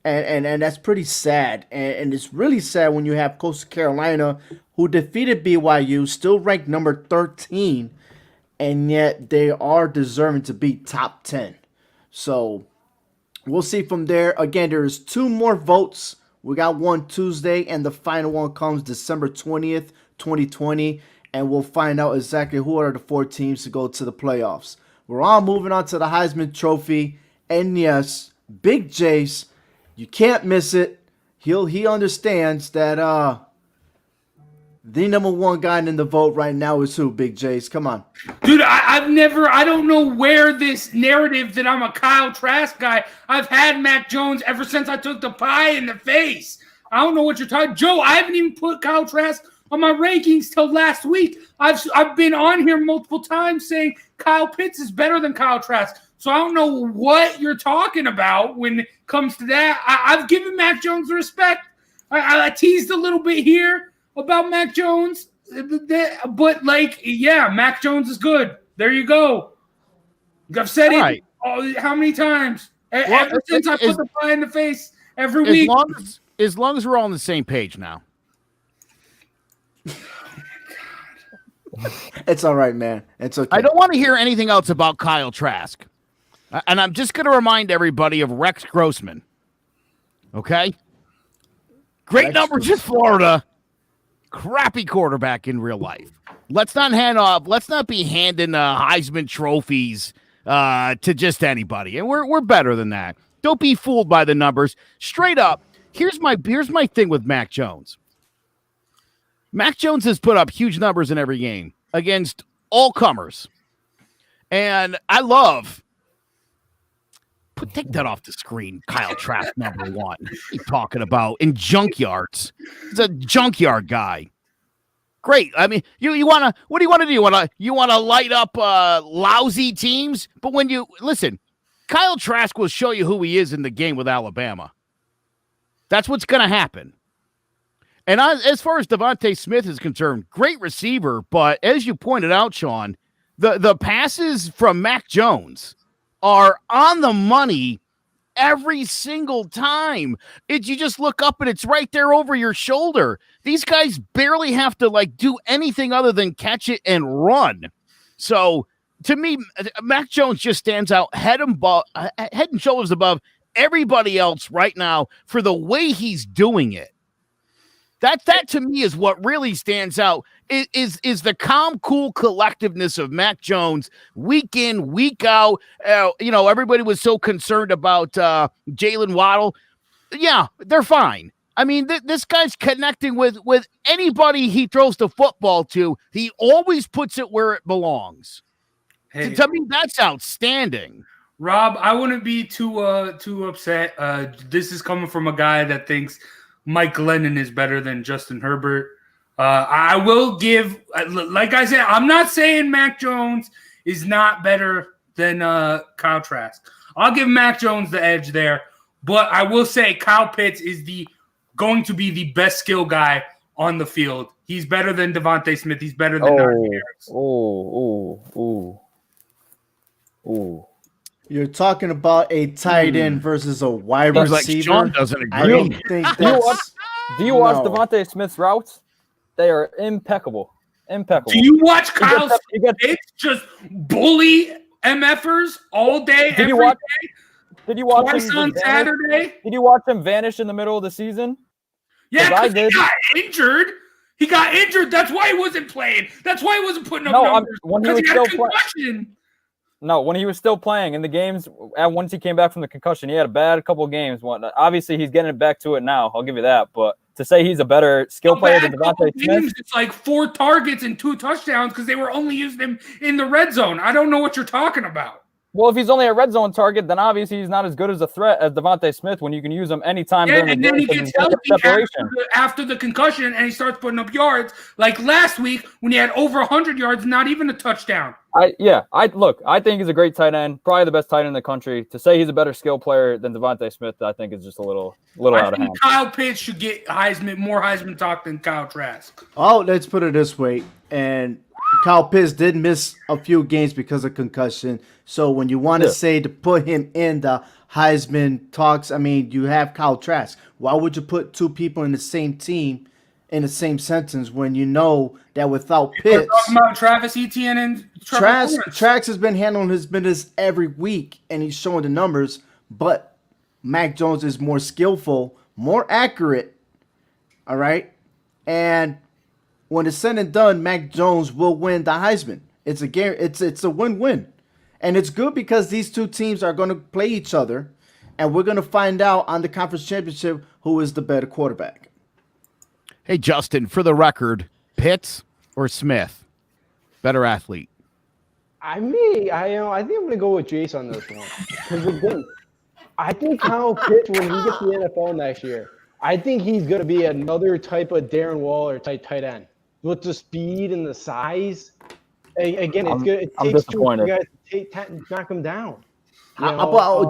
And that's pretty sad. And it's really sad when you have Coastal Carolina, who defeated BYU, still ranked number 13, and yet they are deserving to be top 10. So we'll see from there. Again, there's 2 more votes. We got one Tuesday, and the final one comes December 20th, 2020. And we'll find out exactly who are the 4 teams to go to the playoffs. We're all moving on to the Heisman Trophy. And yes, Big Jace, you can't miss it. He understands that the number 1 guy in the vote right now is who, Big Jace? Come on. Dude, I don't know where this narrative that I'm a Kyle Trask guy. I've had Mac Jones ever since I took the pie in the face. I don't know what you're talking. Joe, I haven't even put Kyle Trask on my rankings till last week. I've been on here multiple times saying Kyle Pitts is better than Kyle Trask. So I don't know what you're talking about when it comes to that. I've given Mac Jones respect. I teased a little bit here about Mac Jones, but Mac Jones is good. There you go. I've said it how many times? Ever since I put the pie in the face every week. As long as we're all on the same page now. It's all right, man. It's okay. I don't want to hear anything else about Kyle Trask. And I'm just going to remind everybody of Rex Grossman. Okay? Great numbers in Florida. Crappy quarterback in real life. Let's not be handing Heisman trophies to just anybody. And we're better than that. Don't be fooled by the numbers. Straight up, here's my thing with Mac Jones. Mac Jones has put up huge numbers in every game against all comers. And I love take that off the screen. Kyle Trask, number 1. What are you talking about? In junkyards. He's a junkyard guy. Great. I mean, what do you want to do? You want to light up lousy teams? But when you listen, Kyle Trask will show you who he is in the game with Alabama. That's what's going to happen. And as far as Devontae Smith is concerned, great receiver, but as you pointed out, Sean, the passes from Mac Jones are on the money every single time. You just look up and it's right there over your shoulder. These guys barely have to do anything other than catch it and run. So to me, Mac Jones just stands out head and shoulders above everybody else right now for the way he's doing it. That to me is what really stands out is the calm, cool collectiveness of Mac Jones week in, week out. Everybody was so concerned about Jalen Waddle. Yeah, they're fine. I mean, this guy's connecting with anybody he throws the football to. He always puts it where it belongs. Hey, to me, that's outstanding. Rob, I wouldn't be too upset. This is coming from a guy that thinks Mike Glennon is better than Justin Herbert. I will give, like I said, I'm not saying Mac Jones is not better than Kyle Trask. I'll give Mac Jones the edge there, but I will say Kyle Pitts is going to be the best skill guy on the field. He's better than Devontae Smith. He's better than Najee Harris. You're talking about a tight end versus a wide receiver. Sean doesn't agree. I don't think that's... Do you watch Devontae Smith's routes? They are impeccable. Impeccable. Do you watch Kyle Pitts just bully MFers all day, every day? Did you watch twice on Saturday? Did you watch him vanish in the middle of the season? Yeah, because he got injured. He got injured. That's why he wasn't playing. That's why he wasn't putting up numbers. Because he got a concussion. No, when he was still playing in the games, once he came back from the concussion, he had a bad couple of games. Obviously, he's getting back to it now. I'll give you that. But to say he's a better skill player than Devontae Smith, it's like 4 targets and 2 touchdowns because they were only using him in the red zone. I don't know what you're talking about. Well, if he's only a red zone target, then obviously he's not as good as a threat as Devontae Smith when you can use him anytime during the game. And then he gets healthy after the concussion, and he starts putting up yards. Like last week when he had over 100 yards, not even a touchdown. I think he's a great tight end, probably the best tight end in the country. To say he's a better skill player than Devontae Smith, I think is just a little out of hand. Kyle Pitts should get more Heisman talk than Kyle Trask. Oh, let's put it this way. And Kyle Pitts did miss a few games because of concussion. So when you want to say to put him in the Heisman talks, I mean, you have Kyle Trask. Why would you put 2 people in the same team in the same sentence when you know that without Pitts, talking about Travis Etienne and Trask has been handling his business every week and he's showing the numbers, but Mac Jones is more skillful, more accurate. All right. And when it's said and done, Mac Jones will win the Heisman. It's a win-win. And it's good because these 2 teams are going to play each other and we're going to find out on the conference championship who is the better quarterback. Hey, Justin, for the record, Pitts or Smith, better athlete? I think I'm going to go with Jace on this one. Because again, I think Kyle Pitts, when he gets to the NFL next year, I think he's going to be another type of Darren Waller type tight end with the speed and the size. Again, it takes 2 guys to knock him down.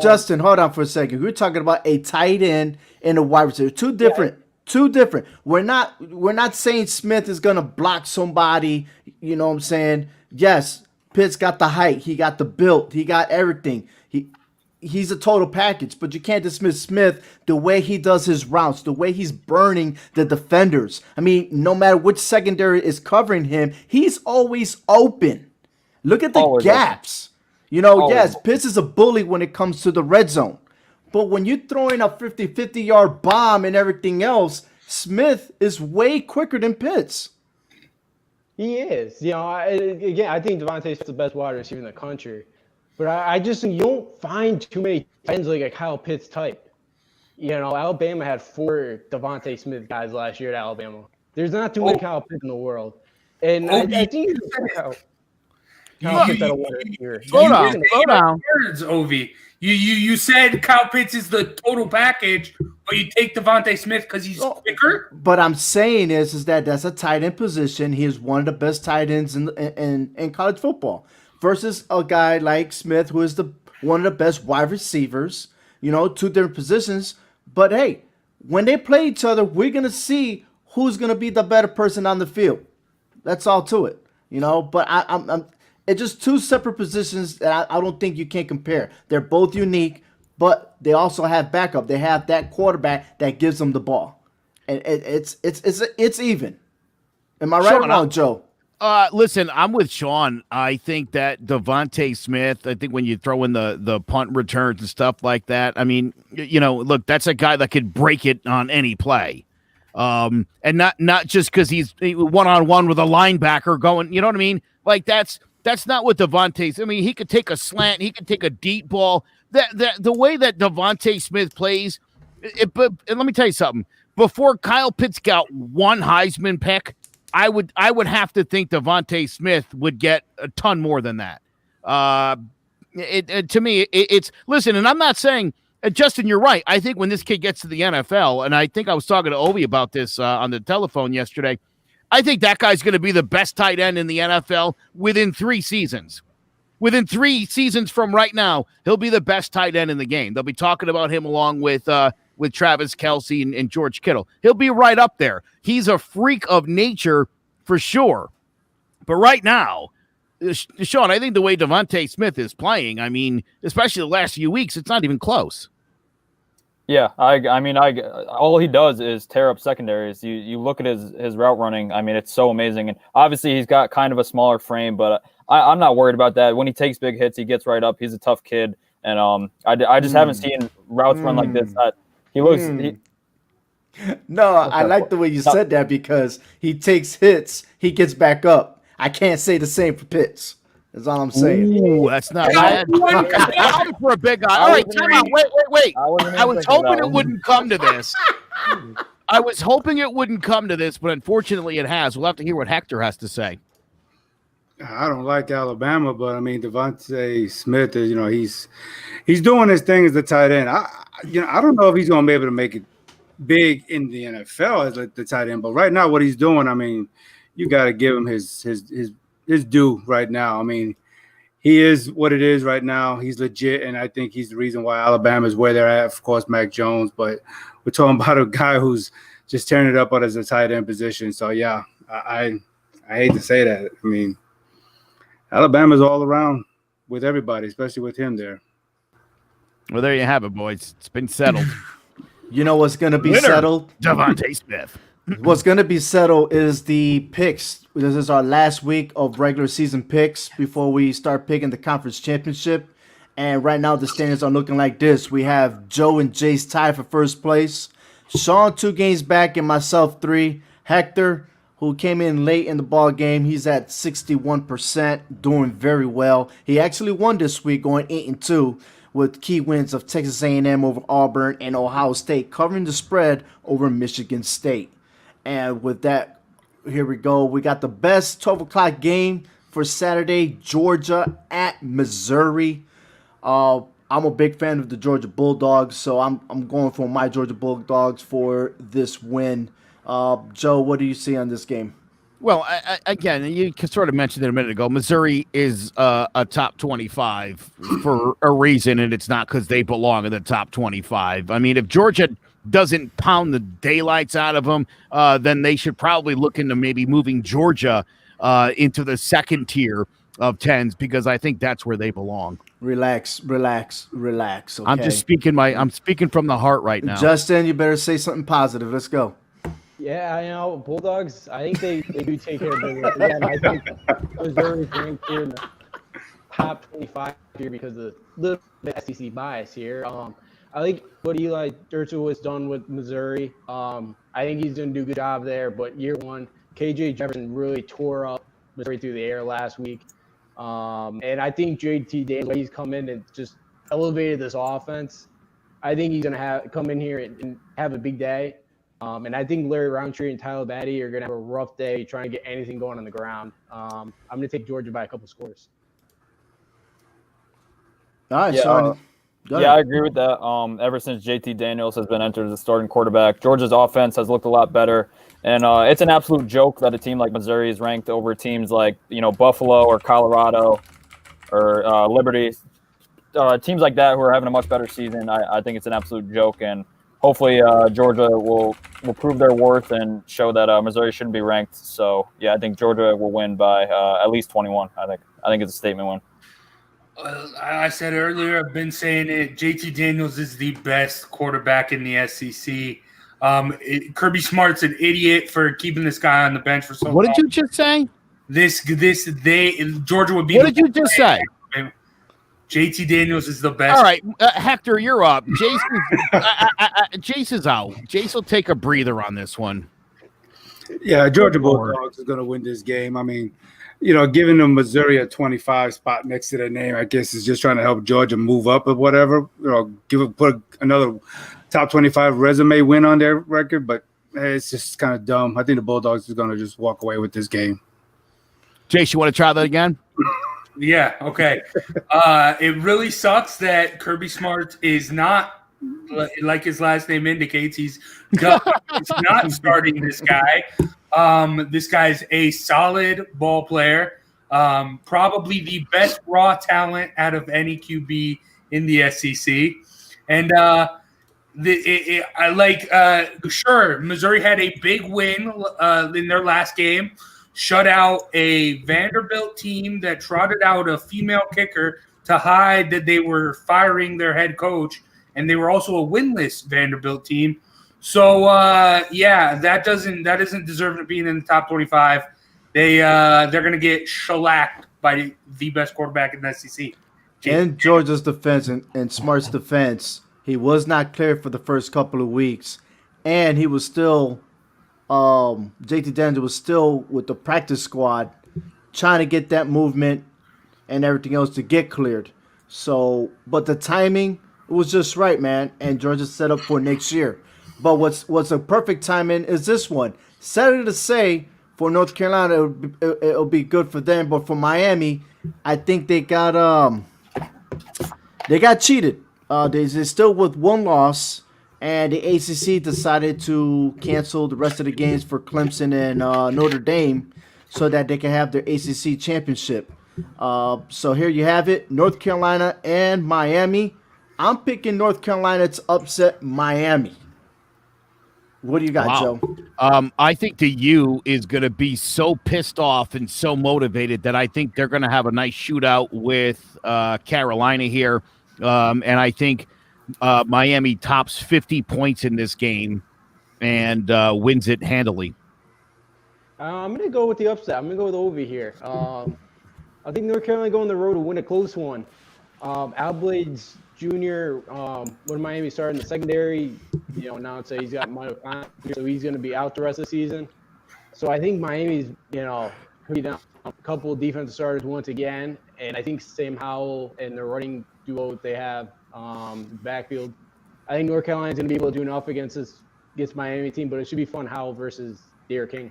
Justin, hold on for a second. We're talking about a tight end and a wide receiver. Two different. We're not saying Smith is gonna block somebody. You know what I'm saying? Yes, Pitts got the height, he got the build, he got everything. He's a total package, but you can't dismiss Smith the way he does his routes, the way he's burning the defenders. I mean, no matter which secondary is covering him, he's always open. Look at the gaps. You know, yes, Pitts is a bully when it comes to the red zone. But when you're throwing a 50-yard bomb and everything else, Smith is way quicker than Pitts. He is. You know, again, I think Devontae is the best wide receiver in the country. But I just think you don't find too many ends like a Kyle Pitts type. You know, Alabama had 4 Devontae Smith guys last year at Alabama. There's not too many Kyle Pitts in the world. And I think Kyle Pitts had a wonder here. Slow down. Words, Ovi. You said Kyle Pitts is the total package, but you take Devontae Smith because he's quicker. But I'm saying is that that's a tight end position. He is one of the best tight ends in college football. Versus a guy like Smith, who is one of the best wide receivers, you know, 2 different positions. But hey, when they play each other, we're gonna see who's gonna be the better person on the field. That's all to it, you know. But I'm it's just 2 separate positions that I don't think you can compare. They're both unique, but they also have backup. They have that quarterback that gives them the ball, and it's even. Am I right or wrong, Joe? Listen, I'm with Sean. I think that Devontae Smith, I think when you throw in the punt returns and stuff like that, I mean, you know, look, that's a guy that could break it on any play. And not just because he's one-on-one with a linebacker going, you know what I mean? Like that's not what Devontae's. I mean, he could take a slant, he could take a deep ball. The way that Devontae Smith plays, but let me tell you something. Before Kyle Pitts got 1 Heisman pick, I would have to think Devontae Smith would get a ton more than that. To me, it's listen, and I'm not saying Justin, you're right. I think when this kid gets to the NFL, and I think I was talking to Ovi about this on the telephone yesterday, I think that guy's going to be the best tight end in the NFL within 3 seasons. Within 3 seasons from right now, he'll be the best tight end in the game. They'll be talking about him along with Travis Kelce and George Kittle. He'll be right up there. He's a freak of nature for sure. But right now, Sean, I think the way Devontae Smith is playing, I mean, especially the last few weeks, it's not even close. Yeah, I mean, all he does is tear up secondaries. You look at his route running. I mean, it's so amazing. And obviously, he's got kind of a smaller frame, but I'm not worried about that. When he takes big hits, he gets right up. He's a tough kid, and I just haven't seen routes run like this. He looks. No, I like the way you said that because he takes hits, he gets back up. I can't say the same for Pitts. That's all I'm saying. Ooh, that's not bad. For a big guy. All right, time out. Wait. I was hoping it wouldn't come to this. I was hoping it wouldn't come to this, but unfortunately it has. We'll have to hear what Hector has to say. I don't like Alabama, but I mean Devontae Smith is, you know, he's doing his thing as the tight end. I don't know if he's going to be able to make it big in the NFL as like the tight end, but right now what he's doing, I mean, you got to give him his due right now. I mean, he is what it is right now. He's legit, and I think he's the reason why Alabama is where they're at. Of course, Mac Jones, but we're talking about a guy who's just tearing it up as a tight end position. So yeah, I hate to say that. I mean, Alabama's all around with everybody, especially with him there. Well, there you have it, boys. It's been settled. You know what's going to be settled? Devontae Smith. What's going to be settled is the picks. This is our last week of regular season picks before we start picking the conference championship. And right now the standings are looking like this. We have Joe and Jace tied for first place. Sean 2 games back and myself 3. Hector, who came in late in the ball game, he's at 61%, doing very well. He actually won this week, going 8-2. With key wins of Texas A&M over Auburn and Ohio State, covering the spread over Michigan State. And with that, here we go. We got the best 12 o'clock game for Saturday, Georgia at Missouri. I'm a big fan of the Georgia Bulldogs, so I'm going for my Georgia Bulldogs for this win. Joe, what do you see on this game? Well, again, you sort of mentioned it a minute ago. Missouri is a top 25 for a reason, and it's not because they belong in the top 25. I mean, if Georgia doesn't pound the daylights out of them, then they should probably look into maybe moving Georgia into the second tier of 10s, because I think that's where they belong. Relax. Okay? I'm speaking from the heart right now. Justin, you better say something positive. Let's go. Yeah, Bulldogs, I think they do take care of business. Again, I think Missouri's ranked here in the top 25 here because of a little bit of SEC bias here. I like what Eli Dertzel has done with Missouri. I think he's going to do a good job there. But year one, KJ Jefferson really tore up Missouri through the air last week. And I think JT Daniels, he's come in and just elevated this offense. I think he's going to come in here and have a big day. And I think Larry Roundtree and Tyler Batty are going to have a rough day trying to get anything going on the ground. I'm going to take Georgia by a couple scores. All right, Yeah, Sean. Yeah, I agree with that. Ever since JT Daniels has been entered as a starting quarterback, Georgia's offense has looked a lot better. And it's an absolute joke that a team like Missouri is ranked over teams like, Buffalo or Colorado or Liberty. Teams like that who are having a much better season. I think it's an absolute joke. And hopefully Georgia will prove their worth and show that Missouri shouldn't be ranked. So, yeah, I think Georgia will win by at least 21. I think it's a statement win. I said earlier, I've been saying it, JT Daniels is the best quarterback in the SEC. Kirby Smart's an idiot for keeping this guy on the bench for so long. What did you just say? Georgia would be. What did you just say? JT Daniels is the best. All right, Hector, you're up. Jace is out. Jace will take a breather on this one. Yeah, Georgia Bulldogs is going to win this game. I mean, giving them Missouri a 25 spot next to their name, I guess, is just trying to help Georgia move up or whatever. Put another top 25 resume win on their record, but it's just kind of dumb. I think the Bulldogs is going to just walk away with this game. Jace, you want to try that again? Yeah, okay. It really sucks that Kirby Smart is not, like his last name indicates, he's not starting this guy. This guy's a solid ball player, probably the best raw talent out of any QB in the SEC. And sure, Missouri had a big win in their last game, shut out a Vanderbilt team that trotted out a female kicker to hide that they were firing their head coach, and they were also a winless Vanderbilt team. So that isn't deserving of being in the top 25. They're going to get shellacked by the best quarterback in the SEC. In Georgia's defense and Smart's defense, he was not cleared for the first couple of weeks, and he was still JT Daniels was still with the practice squad trying to get that movement and everything else to get cleared. So, but the timing was just right, man, and Georgia's set up for next year. But what's a perfect timing is this one. Sadly to say, for North Carolina, it'll be good for them, but for Miami, I think they got cheated. They're still with one loss, and the ACC decided to cancel the rest of the games for Clemson and Notre Dame so that they can have their ACC championship. So here you have it, North Carolina and Miami. I'm picking North Carolina to upset Miami. What do you got, Joe? I think the U is going to be so pissed off and so motivated that I think they're going to have a nice shootout with Carolina here. And I think Miami tops 50 points in this game and wins it handily. I'm going to go with the upset. I'm going to go with over here. I think North Carolina go on the road to win a close one. Al Blades Jr., when Miami started in the secondary, now it's he's got minor contact, so he's going to be out the rest of the season. So I think Miami's, down a couple of defensive starters once again, and I think Sam Howell and the running duo they have backfield. I think North Carolina's going to be able to do enough against Miami team, but it should be fun. Howell versus Derrick King.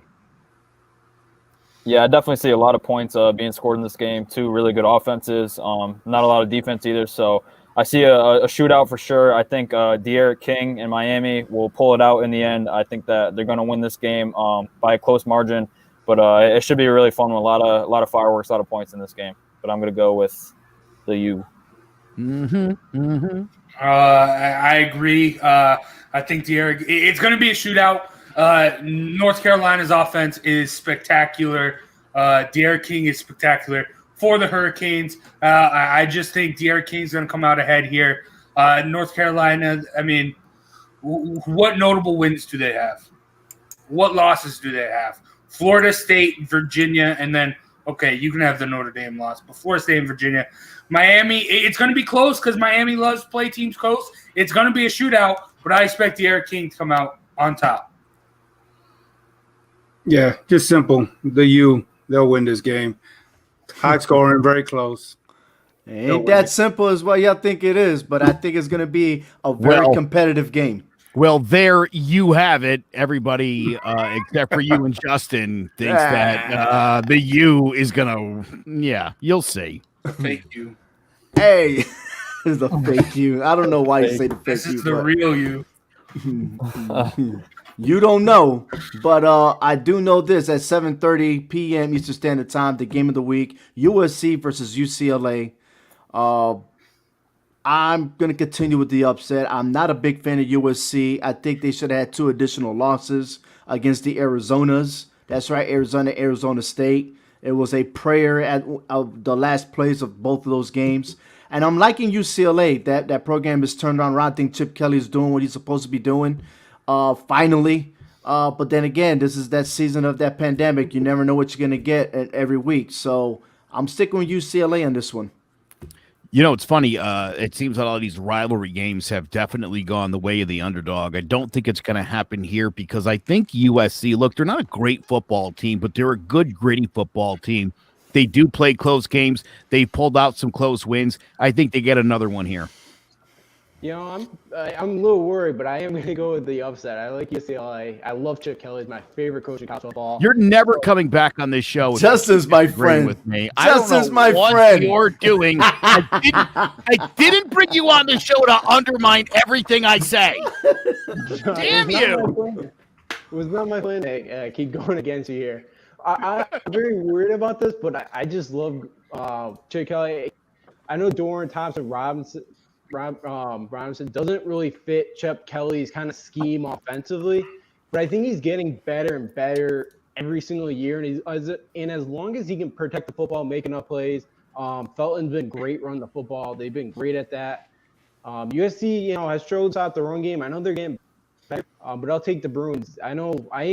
Yeah, I definitely see a lot of points being scored in this game. Two really good offenses, not a lot of defense either. So I see a shootout for sure. I think Derrick King and Miami will pull it out in the end. I think that they're going to win this game by a close margin. But it should be a really fun one. A lot of fireworks, a lot of points in this game. But I'm going to go with the U. I agree. I think it's going to be a shootout. North Carolina's offense is spectacular. De'Aaron King is spectacular for the Hurricanes. I just think De'Aaron King's going to come out ahead here. North Carolina, I mean, what notable wins do they have? What losses do they have? Florida State, Virginia, and then, okay, you can have the Notre Dame loss, but Florida State and Virginia. Miami, it's going to be close because Miami loves to play teams close. It's going to be a shootout, but I expect De'Aaron King to come out on top. Yeah, just simple. The U, they'll win this game. High scoring, very close. Ain't that simple as what y'all think it is, but I think it's going to be a very competitive game. Well, there you have it. Everybody, except for you and Justin, thinks that the U is going to, yeah, you'll see. The fake U. Hey, it's the fake U. I don't know why you say the fake U. This is the real U. You don't know, but I do know this. At 7:30 p.m. Eastern Standard Time, the game of the week, USC versus UCLA. I'm going to continue with the upset. I'm not a big fan of USC. I think they should have had 2 additional losses against the Arizonas. That's right, Arizona State. It was a prayer at the last plays of both of those games. And I'm liking UCLA. That program is turned around. I think Chip Kelly is doing what he's supposed to be doing. Finally. But then again, this is that season of that pandemic. You never know what you're going to get every week. So I'm sticking with UCLA on this one. You know, it's funny. It seems that all of these rivalry games have definitely gone the way of the underdog. I don't think it's going to happen here because I think USC, look, they're not a great football team, but they're a good, gritty football team. They do play close games. They pulled out some close wins. I think they get another one here. You know, I'm a little worried, but I am going to go with the upset. I like UCLA. I love Chip Kelly. He's my favorite coach in college football. You're never coming back on this show. Justin's my friend. With me. Justin's my friend. You're doing. I didn't bring you on the show to undermine everything I say. Damn you! It was not my plan to keep going against you here. I'm very worried about this, but I just love Chip Kelly. I know Dorian Thompson-Robinson doesn't really fit Chip Kelly's kind of scheme offensively, but I think he's getting better and better every single year. And as long as he can protect the football, make enough plays, Felton's been great running the football. They've been great at that. USC, has struggled out the run game. I know they're getting better, but I'll take the Bruins. I am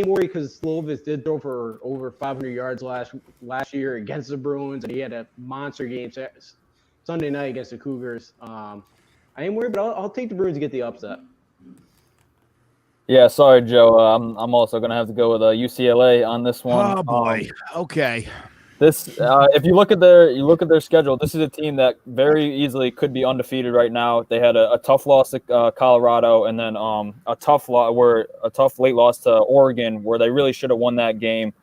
worried because Slovis did throw for over 500 yards last year against the Bruins, and he had a monster game Sunday night against the Cougars. I am worried, but I'll take the Bruins to get the upset. Yeah, sorry, Joe. I'm also going to have to go with UCLA on this one. Oh boy. Okay. This, if you look at their schedule, this is a team that very easily could be undefeated right now. They had a tough loss to Colorado, and then a tough late loss to Oregon, where they really should have won that game.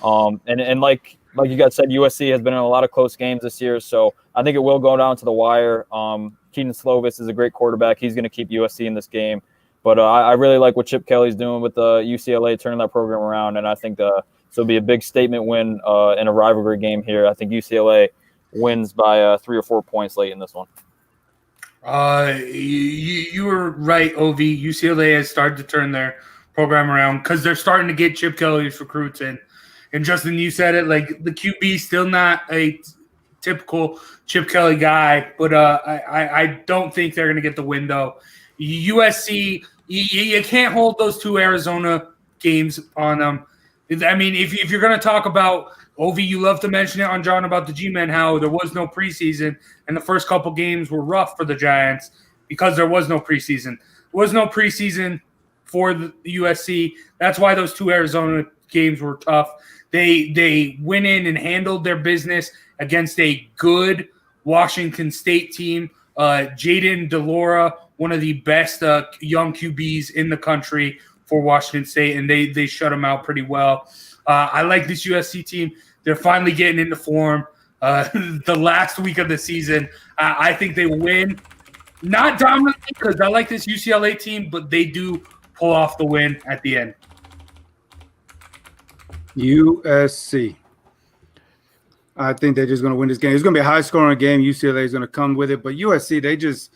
And like you guys said, USC has been in a lot of close games this year, so I think it will go down to the wire. Keaton Slovis is a great quarterback. He's going to keep USC in this game. But I really like what Chip Kelly's doing with UCLA, turning that program around, and I think so it'll be a big statement win in a rivalry game here. I think UCLA wins by 3 or 4 points late in this one. You were right, Ov. UCLA has started to turn their program around because they're starting to get Chip Kelly's recruits in. And Justin, you said it, like the QB still not a typical Chip Kelly guy, but I don't think they're going to get the win, though. USC, you can't hold those 2 Arizona games on them. I mean, if you're going to talk about, Ovi, you love to mention it on John about the G-Men, how there was no preseason, and the first couple games were rough for the Giants because there was no preseason. There was no preseason for the USC. That's why those 2 Arizona games were tough. They went in and handled their business against a good Washington State team. Jaden DeLora, one of the best young QBs in the country for Washington State, and they shut them out pretty well. I like this USC team. They're finally getting into form. The last week of the season, I think they win. Not dominantly because I like this UCLA team, but they do pull off the win at the end. USC. I think they're just going to win this game. It's going to be a high-scoring game. UCLA is going to come with it, but USC,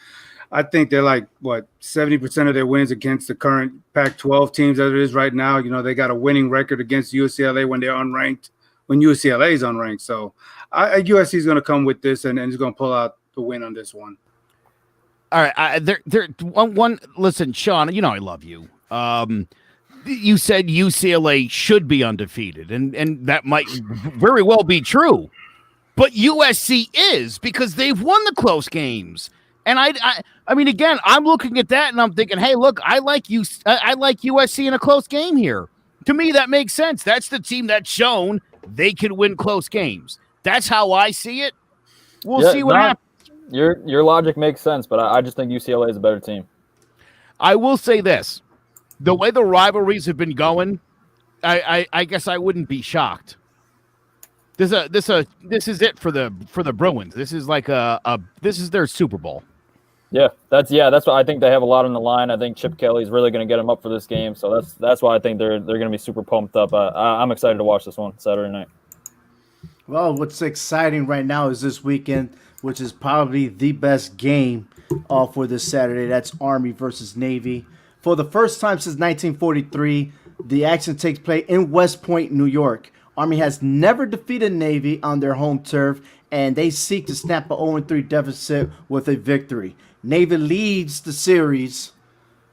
I think they're like 70% of their wins against the current Pac-12 teams as it is right now. You know, they got a winning record against UCLA when they're unranked, when UCLA is unranked. So USC is going to come with this and is going to pull out the win on this one. All right, listen, Sean, you know I love you. You said UCLA should be undefeated, and that might very well be true. But USC is, because they've won the close games. And I mean, again, I'm looking at that and I'm thinking, hey, look, I like USC in a close game here. To me, that makes sense. That's the team that's shown they can win close games. That's how I see it. We'll see what happens. Your logic makes sense, but I just think UCLA is a better team. I will say this. The way the rivalries have been going, I guess I wouldn't be shocked. This is it for the Bruins. This is like this is their Super Bowl. Yeah, that's what I think. They have a lot on the line. I think Chip Kelly's really going to get them up for this game, so that's why I think they're going to be super pumped up. I'm excited to watch this one Saturday night. Well, what's exciting right now is this weekend, which is probably the best game for this Saturday. That's Army versus Navy. For the first time since 1943, the action takes place in West Point, New York. Army has never defeated Navy on their home turf, and they seek to snap an 0-3 deficit with a victory. Navy leads the series,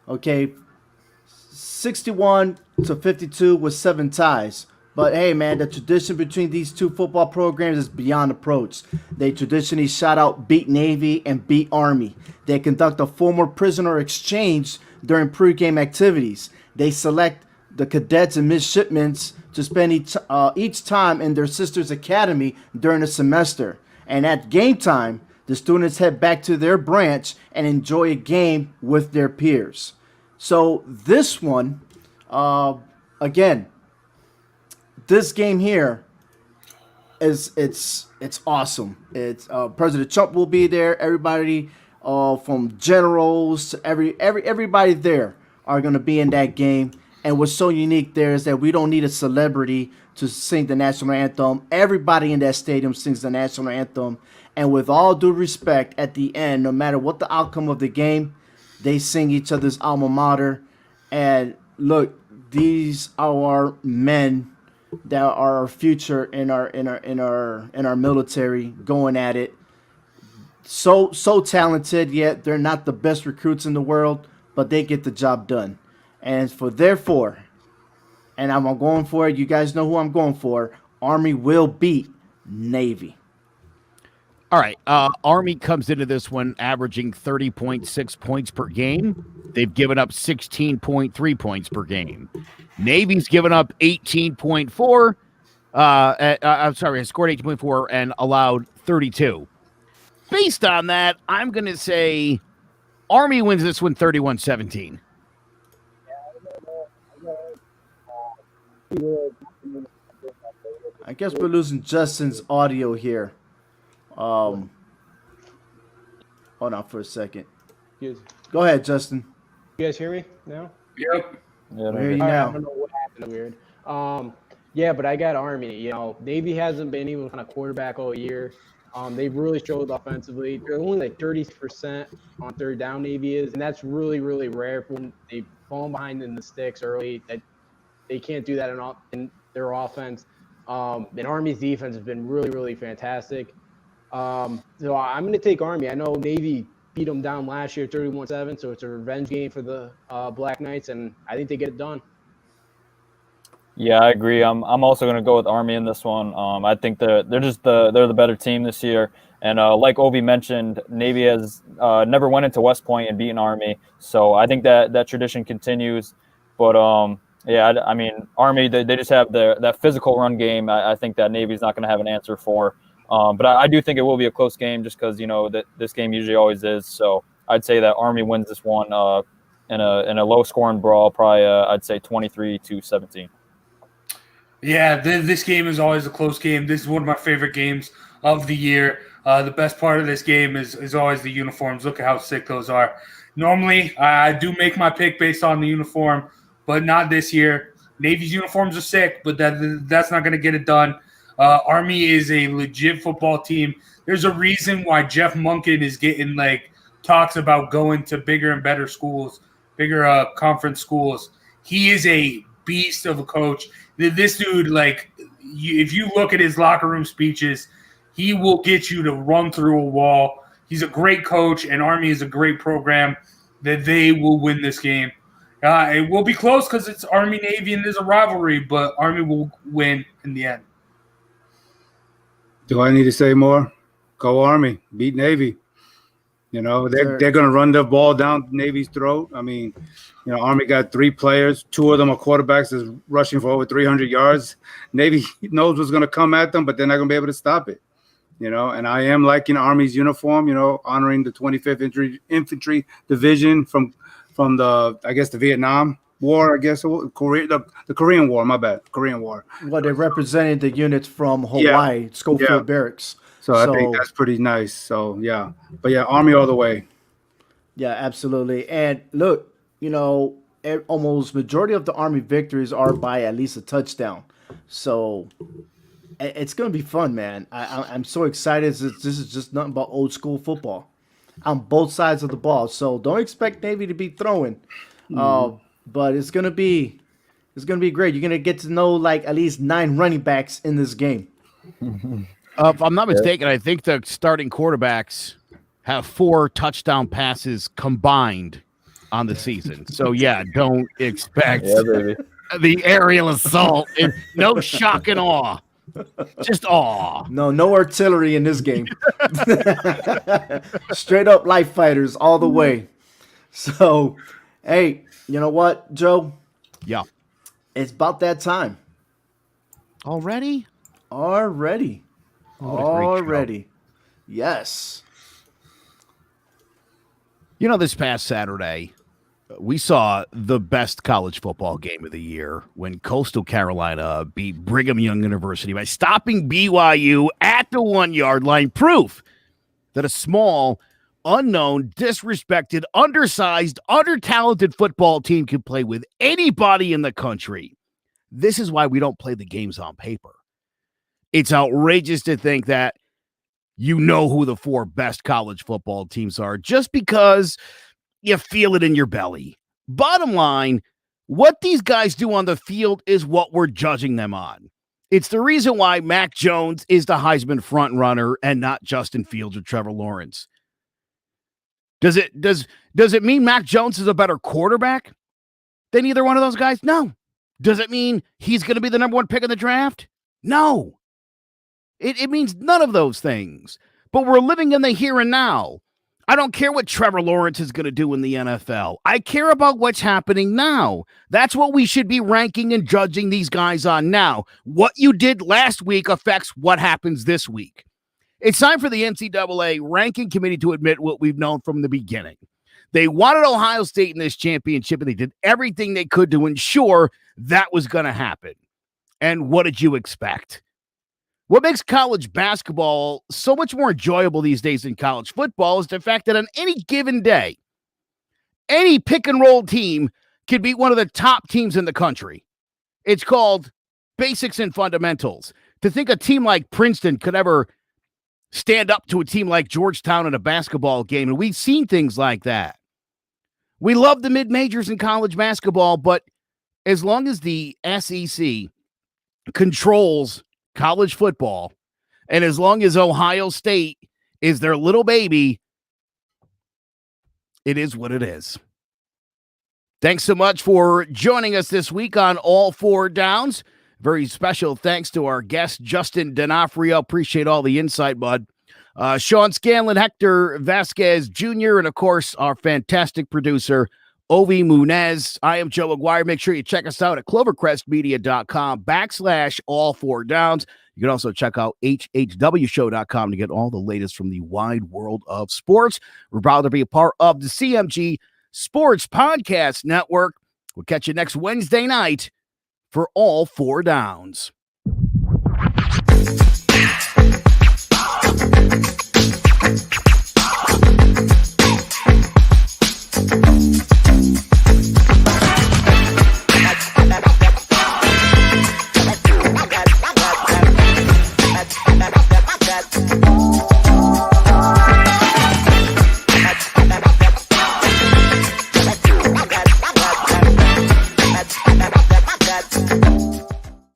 61-52 with 7 ties. But hey, man, the tradition between these two football programs is beyond approach. They traditionally shout out beat Navy and beat Army. They conduct a former prisoner exchange during pregame activities. They select the cadets and midshipmen to spend each time in their sister's academy during the semester. And at game time, the students head back to their branch and enjoy a game with their peers. So this one, again, this game here it's awesome. It's President Trump will be there. Everybody from generals to everybody there are going to be in that game. And what's so unique there is that we don't need a celebrity to sing the national anthem. Everybody in that stadium sings the national anthem. And with all due respect, at the end, no matter what the outcome of the game, they sing each other's alma mater. And look, these are our men that are our future in our military going at it. So talented, yet they're not the best recruits in the world, but they get the job done. And therefore, and I'm going for it. You guys know who I'm going for. Army will beat Navy. All right. Army comes into this one averaging 30.6 points per game. They've given up 16.3 points per game. Navy's given up 18.4. I'm sorry, has scored 18.4 and allowed 32. Based on that, I'm going to say Army wins this one 31-17. I guess we're losing Justin's audio here. Hold on for a second. Go ahead, Justin. You guys hear me now? Yep. Yeah, I hear you I now. don't know what happened. Weird. Yeah, but I got Army. You know, Navy hasn't been able to kind of quarterback all year. They've really struggled offensively. They're only like 30% on third down. Navy is, and that's really, really rare when they've fallen behind in the sticks early. That they can't do that in their offense. And Army's defense has been really, really fantastic. So I'm going to take Army. I know Navy beat them down last year 31-7, so it's a revenge game for the Black Knights, and I think they get it done. Yeah, I agree. I'm also going to go with Army in this one. I think they're the better team this year. And like Ovi mentioned, Navy has never went into West Point and beaten Army, so I think that tradition continues. But yeah, I mean, Army they just have that physical run game. I think that Navy's not going to have an answer for. But I do think it will be a close game just because, you know, that this game usually always is. So I'd say that Army wins this one in a low-scoring brawl, probably I'd say 23-17. Yeah, this game is always a close game. This is one of my favorite games of the year. The best part of this game is always the uniforms. Look at how sick those are. Normally, I do make my pick based on the uniform, but not this year. Navy's uniforms are sick, but that's not going to get it done. Army is a legit football team. There's a reason why Jeff Monken is getting talks about going to bigger and better schools, bigger conference schools. He is a beast of a coach. This dude, if you look at his locker room speeches, he will get you to run through a wall. He's a great coach, and Army is a great program. That they will win this game. It will be close because it's Army-Navy and there's a rivalry, but Army will win in the end. Do I need to say more? Go Army, beat Navy. They're going to run the ball down Navy's throat. I mean, Army got 3 players. 2 of them are quarterbacks that's rushing for over 300 yards. Navy knows what's going to come at them, but they're not going to be able to stop it. And I am liking Army's uniform, honoring the 25th Infantry Division from the Vietnam War, the Korean War, my bad, Korean War. Well, they represented the units from Hawaii, Schofield Barracks. So I think that's pretty nice. So, yeah. But, yeah, Army all the way. Yeah, absolutely. And, look, almost majority of the Army victories are by at least a touchdown. So it's going to be fun, man. I'm so excited. This is just nothing but old school football on both sides of the ball. So don't expect Navy to be throwing. But it's going to be great. You're going to get to know at least 9 running backs in this game. If I'm not mistaken, I think the starting quarterbacks have 4 touchdown passes combined on the season. So, yeah, don't expect the aerial assault. And no shock and awe. Just awe. No artillery in this game. Straight up life fighters all the way. So, hey, you know what, Joe? Yeah. It's about that time. Already. Yes. This past Saturday, we saw the best college football game of the year when Coastal Carolina beat Brigham Young University by stopping BYU at the 1-yard line. Proof that a small, unknown, disrespected, undersized, under-talented football team can play with anybody in the country. This is why we don't play the games on paper. It's outrageous to think that who the 4 best college football teams are just because you feel it in your belly. Bottom line, what these guys do on the field is what we're judging them on. It's the reason why Mac Jones is the Heisman front runner and not Justin Fields or Trevor Lawrence. Does it mean Mac Jones is a better quarterback than either one of those guys? No. Does it mean he's going to be the number 1 pick in the draft? No. It means none of those things. But we're living in the here and now. I don't care what Trevor Lawrence is going to do in the NFL. I care about what's happening now. That's what we should be ranking and judging these guys on now. What you did last week affects what happens this week. It's time for the NCAA ranking committee to admit what we've known from the beginning. They wanted Ohio State in this championship, and they did everything they could to ensure that was going to happen. And what did you expect? What makes college basketball so much more enjoyable these days than college football is the fact that on any given day, any pick and roll team can beat one of the top teams in the country. It's called basics and fundamentals. To think a team like Princeton could ever stand up to a team like Georgetown in a basketball game, and we've seen things like that. We love the mid-majors in college basketball, but as long as the SEC controls college football, and as long as Ohio State is their little baby, it is what it is. Thanks so much for joining us this week on All 4 Downs. Very special thanks to our guest, Justin D'Onofrio. Appreciate all the insight, bud. Sean Scanlon, Hector Vasquez Jr., and, of course, our fantastic producer, Ovi Munez. I am Joe Aguirre. Make sure you check us out at clovercrestmedia.com/all4downs. You can also check out hhwshow.com to get all the latest from the wide world of sports. We're proud to be a part of the CMG Sports Podcast Network. We'll catch you next Wednesday night for All 4 Downs.